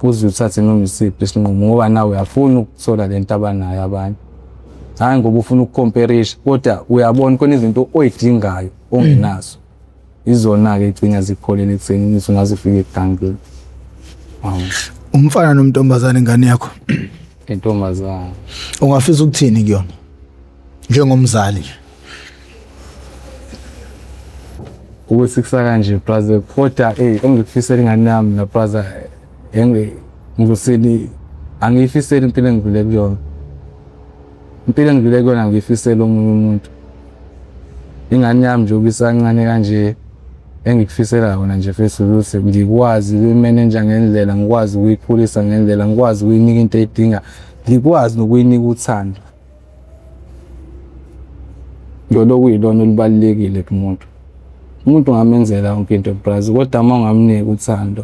uze uthathe noma isiphi isinqumo ngoba nawe uyafuna ukuthola lento abanayo abanye hayi ngoba ufuna ukucomparison kodwa uyabona khona izinto oyidingayo ongenazo izona-ke igcina zikholele ekutheni ungazifika egangeni. Umfana nomntombazane ingane yakho Intombazane ungafisa ukuthini kuyona njengomzali ukuthi kusaka kanje brother kodwa engikufisela ingane yami na brother ngusini angiyifiseli impilo engivile kuyona impilo engivile kuyona ngiyifisela omunye umuntu ingane yami nje ubisancane kanje engikufisela yona nje futhi ukuthi ngikwazi ukuyimanage ngendlela ngikwazi ukuyikhulisa ngendlela ngikwazi ukuyinika into eyidinga ngikwazi nokuyinika uthando lolo kuyilona olubalekile kumuntu umuntu ngamenzela yonke into brother kodwa uma ungamnika uthando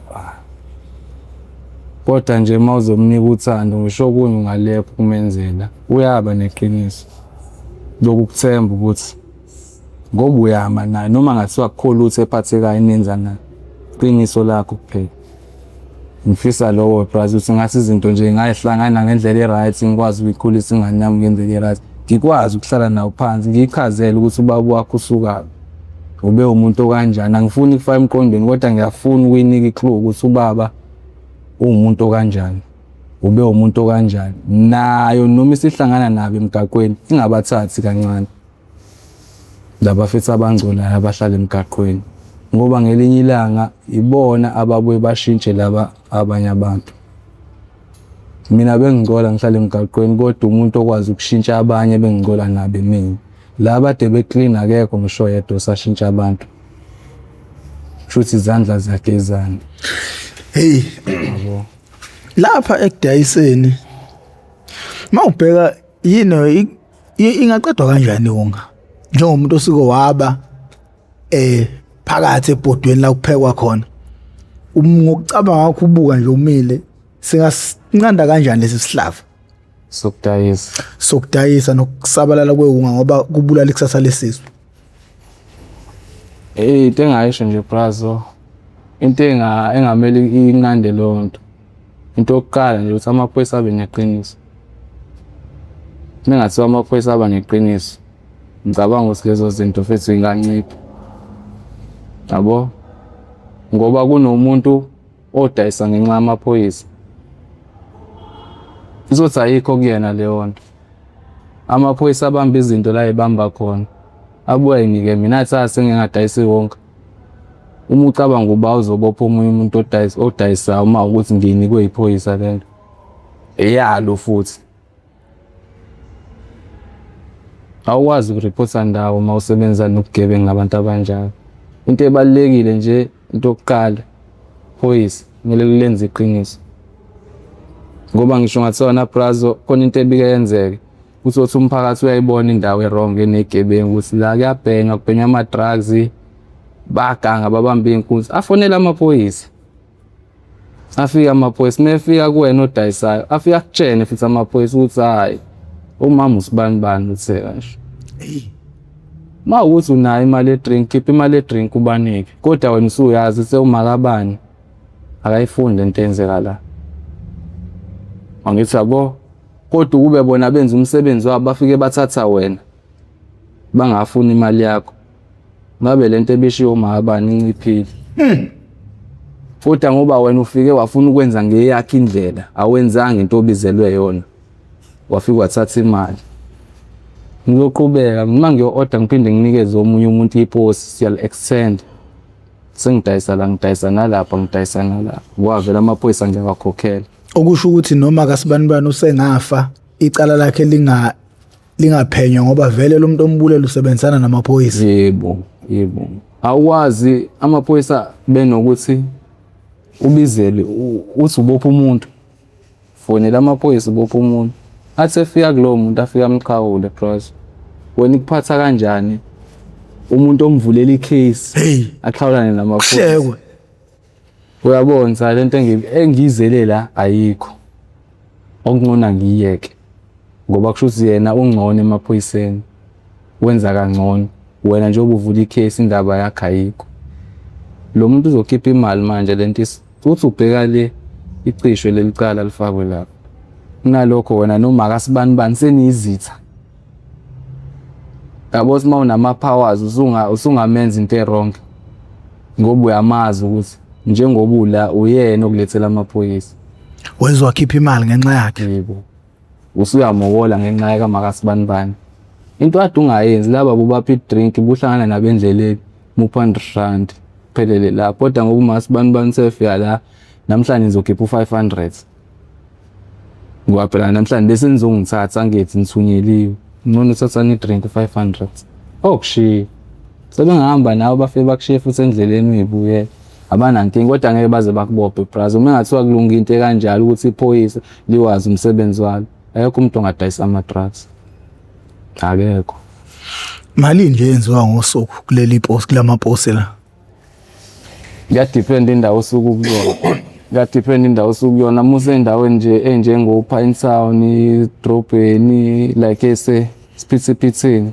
kodwa nje uma uzomnika uthando ngisho kunye ungalekho kumenzela uyaba neqiniso lokukuthemba ukuthi ngoba uyama naye noma ngathiwa akukho lutho ephathekayo nenza naye iqiniso lakho kuphela ngifisa lowo brother ukuthi ngathi izinto nje ngayihlangana ngendlela e-right ngikwazi ukuyikhulisa ingane yami ngendlela e-right ngikwazi ukuhlala nawo phansi ngiyichazele ukuthi ubaba wakho usuka ube umuntu kanjani angifuni ukufaka emqondweni kodwa ngiyafuna ukuyinika iclue ukuthi ubaba umuntu kanjani ube umuntu kanjani nayo noma isihlangana nabo emgaqweni ingabathathi kancane laba futhi abangcolayo abahlala emgaqweni ngoba ngelinye ilanga ibona ababuye bashintshe laba abanye abantu mina bengingcola ngihlala emgaqweni kodwa umuntu okwazi ukushintsha abanye bengingcola nabo mina laba de beclean akekho ngisho yedwa sashintsha abantu futhi izandla zakhe izandla hey lapha ekudayiseni mawubheka yini ingaqedwa kanjani unga njengomuntu osiko waba phakathi ebhodweni la kuphekwa khona ngokucabanga ngakho ubuka nje umile singasinqanda kanjani lesi sihlava sokudayisa nokusabalala kweunga ngoba kubulala ikusasa lesizwe into engayisho nje brazo into engamele inqande lonto into yokuqala nje ukuthi amaphoyisa abe neqiniso mengathiwa amaphoyisa aba neqiniso ngicabanga ukuthi lezo zinto futhi ingancipha yabo ngoba kunomuntu odayisa ngenxa yamaphoyisa izothi ayikho kuyena leyo nto amaphoyisa abamba izinto la ebamba khona abuye ngike mina athi sengingadayisi wonke uma ucabanga uba uzobopha omunye umuntu odayisa uma ukuthi ngiyinikwe iphoyisa lento eyalo futhi awukwazi ukureporta ndawo uma usebenza nokugebenga ngabantu abanjalo into ebalekile nje into yokuqala phoyisa kumele lenze iqiniso ngoba ngisho ngathiwa na brazo khona into ebike yenzeke ukuthi umphakathi uyayibona indawo errong enegebengu ukuthi la kuyabhenga kubhenya ama drugs baganga babamba inkunzi afonela amaphoyisa afika amaphoyisa mefika kuwena odayisayo afika akutshene futhi amaphoyisa ukuthi hayi umama usibani uthe kasho ma uthi unayo imali edrink khipha imali edrink ubanike kodwa wena usuyazi ukuthi umakabani akayifunde into enzeka la angithi yabo kodwa kube bona benza umsebenzi wabo bafike bathatha wena bangafuni imali yakho ngabe lento ebishiyo umakabani inciphile futhi ngoba wena ufike wafuna ukwenza ngeyakhe indlela awenzanga into obizelwe yona wafika wathatha imali ngizoqhubeka uma ngiyo-order ngiphinde nginikeze omunye umuntu iposi siyal-extend sengidayisa la ngidayisa nalapha ngidayisa nalapha kwavela amaphoyisa ngiyawakhokhela okusho ukuthi noma kasibani usengafa icala lakhe lingaphenywa ngoba vele lo muntu ombulela usebenzana namaphoyisa yebo awukwazi amaphoyisa benokuthi ubizele uthi ubopha umuntu, fonela amaphoyisa ubopha umuntu. Athi efika kulowo muntu afika amqhawule bros. Wena ikuphatha kanjani umuntu omvulela icase aqhawulane namaphoyisa? Kuhlekwe. Uyabona lento engiyizele la ayikho. Okungcono ngiyeke. Ngoba kusho ukuthi yena ungcono emaphoyiseni. Wenza kangcono. Wena nje ubuvula icase indaba yakhe ayikho. Lo muntu uzokhipha imali manje lento uthi ubheka le icishwe lelicala lifakwe lapha. Kunalokho wena noma akasibani senizitha. Yabo sima unama powers usungamenza into errong. Ngoba uyamazi ukuthi njengoba ula uyena okulethela amaphoyisa. Wezwa khipha imali ngenxa yakhe. Yebo. Usuyamokola ngenxa yaka makasibani. Into ade ungayenzi laba bobaphi drink buhlangana nabendleleni mupha R100 phelele lapho kodwa ngoba umasibani sefika la namhlanje ngizokhipha u500. Ngoba phela namhlanje bese nizongithatha ngethi nithunyeliwe. Ngcono uthatha ni drink 500. Okushiya. Sebengahamba nawe bafike bakushiye futhi endleleni uyibuye. Abanankingi kodwa ngeke baze bakubophe bras. Uma ngathiwa kulunga into kanjalo ukuthi iphoyisa liwazi umsebenzi walo. Ayekho umuntu ongadayisa ama drugs. Akekho. Mali nje yenziwa ngosuku kuleli post kulama post la. Depend indawo osuku kuyona. Depend indawo osuku kuyona. Muse endaweni nje enjengo Pine Town, Drobheni, like ese Spitsipitsini.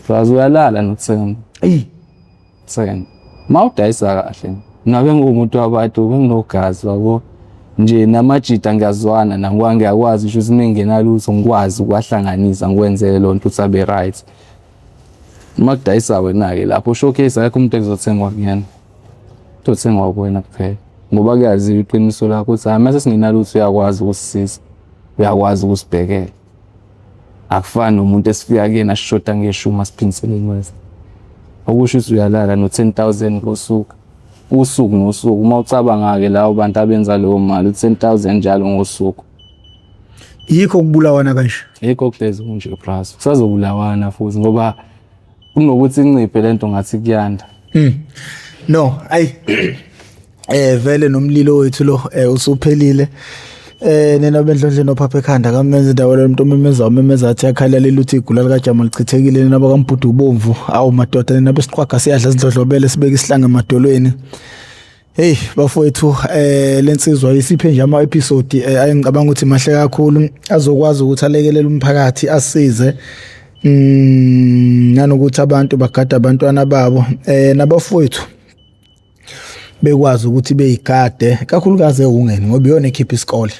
Bras uyalala nothenga. Thenga. Mawudayisa kahle. Nawe ngumuntu wabantu nginogazi wabo. Nje namajita ngiyazwana nangiyakwazi ukuthi sinengenalutho ngikwazi ukwahlanganisa ngikwenzele lonto utsabe right. Makudayisa wena ke lapho showcase akho umuntu ezothengwa kuyena. Uzothengwa kuwena kuphela. Ngoba kuyazi iqiniso lakho ukuthi mase singenalutho uyakwazi ukusisiza. Uyakwazi ukusibhekela. Akufani nomuntu esifika kuyena sishoda ngeshuma siphinisele inwezi. Okusho ukuthi uyalala no 10,000 ngosuku. Usuku nosuku uma ucabanga ke lawo bantu abenza leyo mali 10,000 njalo ngosuku. Yikho kubulawana kanje. Yikho kuhlezi kunje bras. Kusazobulawana futhi ngoba kunokuthi inciphe lento ngathi kuyanda. No, vele nomlilo wethu lo usuphelile. Nena bendlondle nophapha ekhanda kamenza indawo lo muntu memeza athi yakhalela uthi igula lika Jama lichithekile naba kaMbhudu ubomvu awu madoda nena besiqhwaga siyadla izindlodlobele sibeke isihlange emadolweni. Hey bafowethu lensizwa isiphe nje ama episode ayengicabanga ukuthi mahle kakhulu azokwazi ukuthi alekelele umphakathi asize nanokuthi abantu bagada abantwana babo nabafowethu bekwazi ukuthi beyigade kakhulukazi ungeni ngoba iyona ekhipha isikole.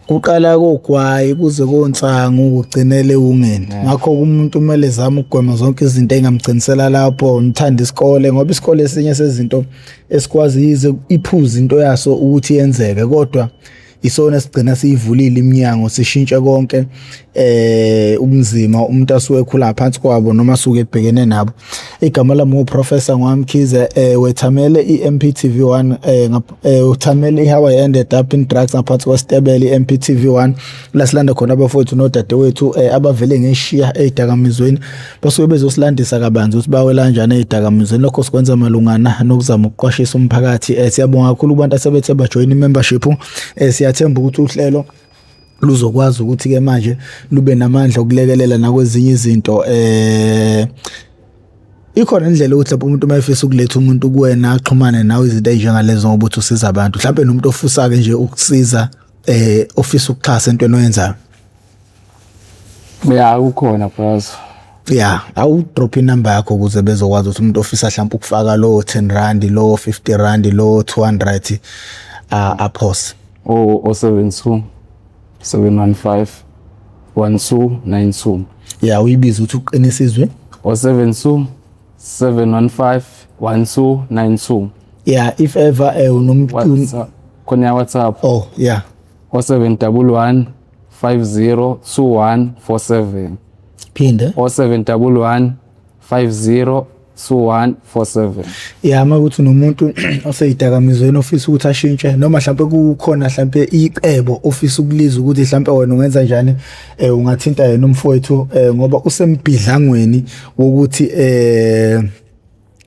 Kuqala kogwayi kuze konsangu ugcinele ungeni. Ngakho umuntu kumele zama ukugwema zonke izinto engamgcinisela lapho ngithanda isikole ngoba isikole esinye sezinto esikwazi yize iphuza into yaso ukuthi yenzeke kodwa isona sigcina siyivulile iminyango sishintshe konke umzima umuntu asuke khula phansi kwabo noma asuke ebhekene nabo. Igama lami uProfessor Ngwamkhize wethamele iMPTV1 uthamele how I ended up in drugs ngaphansi kwaStebele iMPTV1 la silanda khona abafowethu nodadewethu abavele ngeshiya ezidakamizweni basuke bezosilandisa kabanzi ukuthi bawela kanjani ezidakamizweni lokho sikwenza malungana nokuzama ukuqwashisa umphakathi. Siyabonga kakhulu kubantu asebethe bajoin imembership. Siyathemba ukuthi uhlelo luzokwazi ukuthi ke manje lube namandla okulekelela nakwezinye izinto ikhona indlela ukuthi lapho umuntu mayefisa ukuletha umuntu kuwena axhumane nawe izinto ezinjengalezo ngoba uthi usiza abantu mhlawumbe nomuntu ofusa ke nje ukusiza ofisa ukuxhasa entweni oyenzayo. Yeah ukhona bros. Yeah awu drop inumber yakho ukuze bezokwazi ukuthi umuntu ofisa mhlawumbe ukufaka lo 10 rand lo 50 rand lo 200 apos 072 715 1292. Yeah uyibiza uthi uqinisizwe 072 715 1292. Yeah if ever unomuntu khona WhatsApp. Oh yeah 0711 502147. Phinde 0711 502147. Yeah makuthi nomuntu oseyidakamizweni ofisa ukuthi ashintshe noma mhlawumbe kukhona mhlawumbe icebo ofisa ukuliza ukuthi mhlawumbe wena ungenza njani ungathinta yena umfowethu ngoba usembidlangweni wokuthi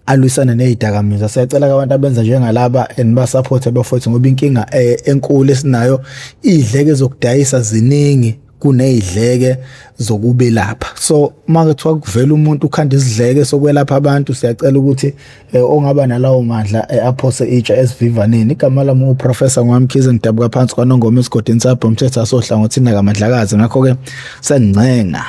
alwisana nezidakamizwa. Siyacela abantu abenza njengalaba enibasupport abafowethu, ngoba inkinga enkulu esinayo, idleke zokudayisa ziningi kunezidleke zokubelapha. So makuthiwa kuvela umuntu ukhanda izidleke sokwelapha abantu, siyacela ukuthi ongaba nalawo mandla aphose itsha esivivaneni. Igama lami uProfessor Ngwamkhize, ngidabuka phansi kwaNongoma esigodini sabho, umthetho asohlangothini kaMandlakazi. Ngakho ke sencenga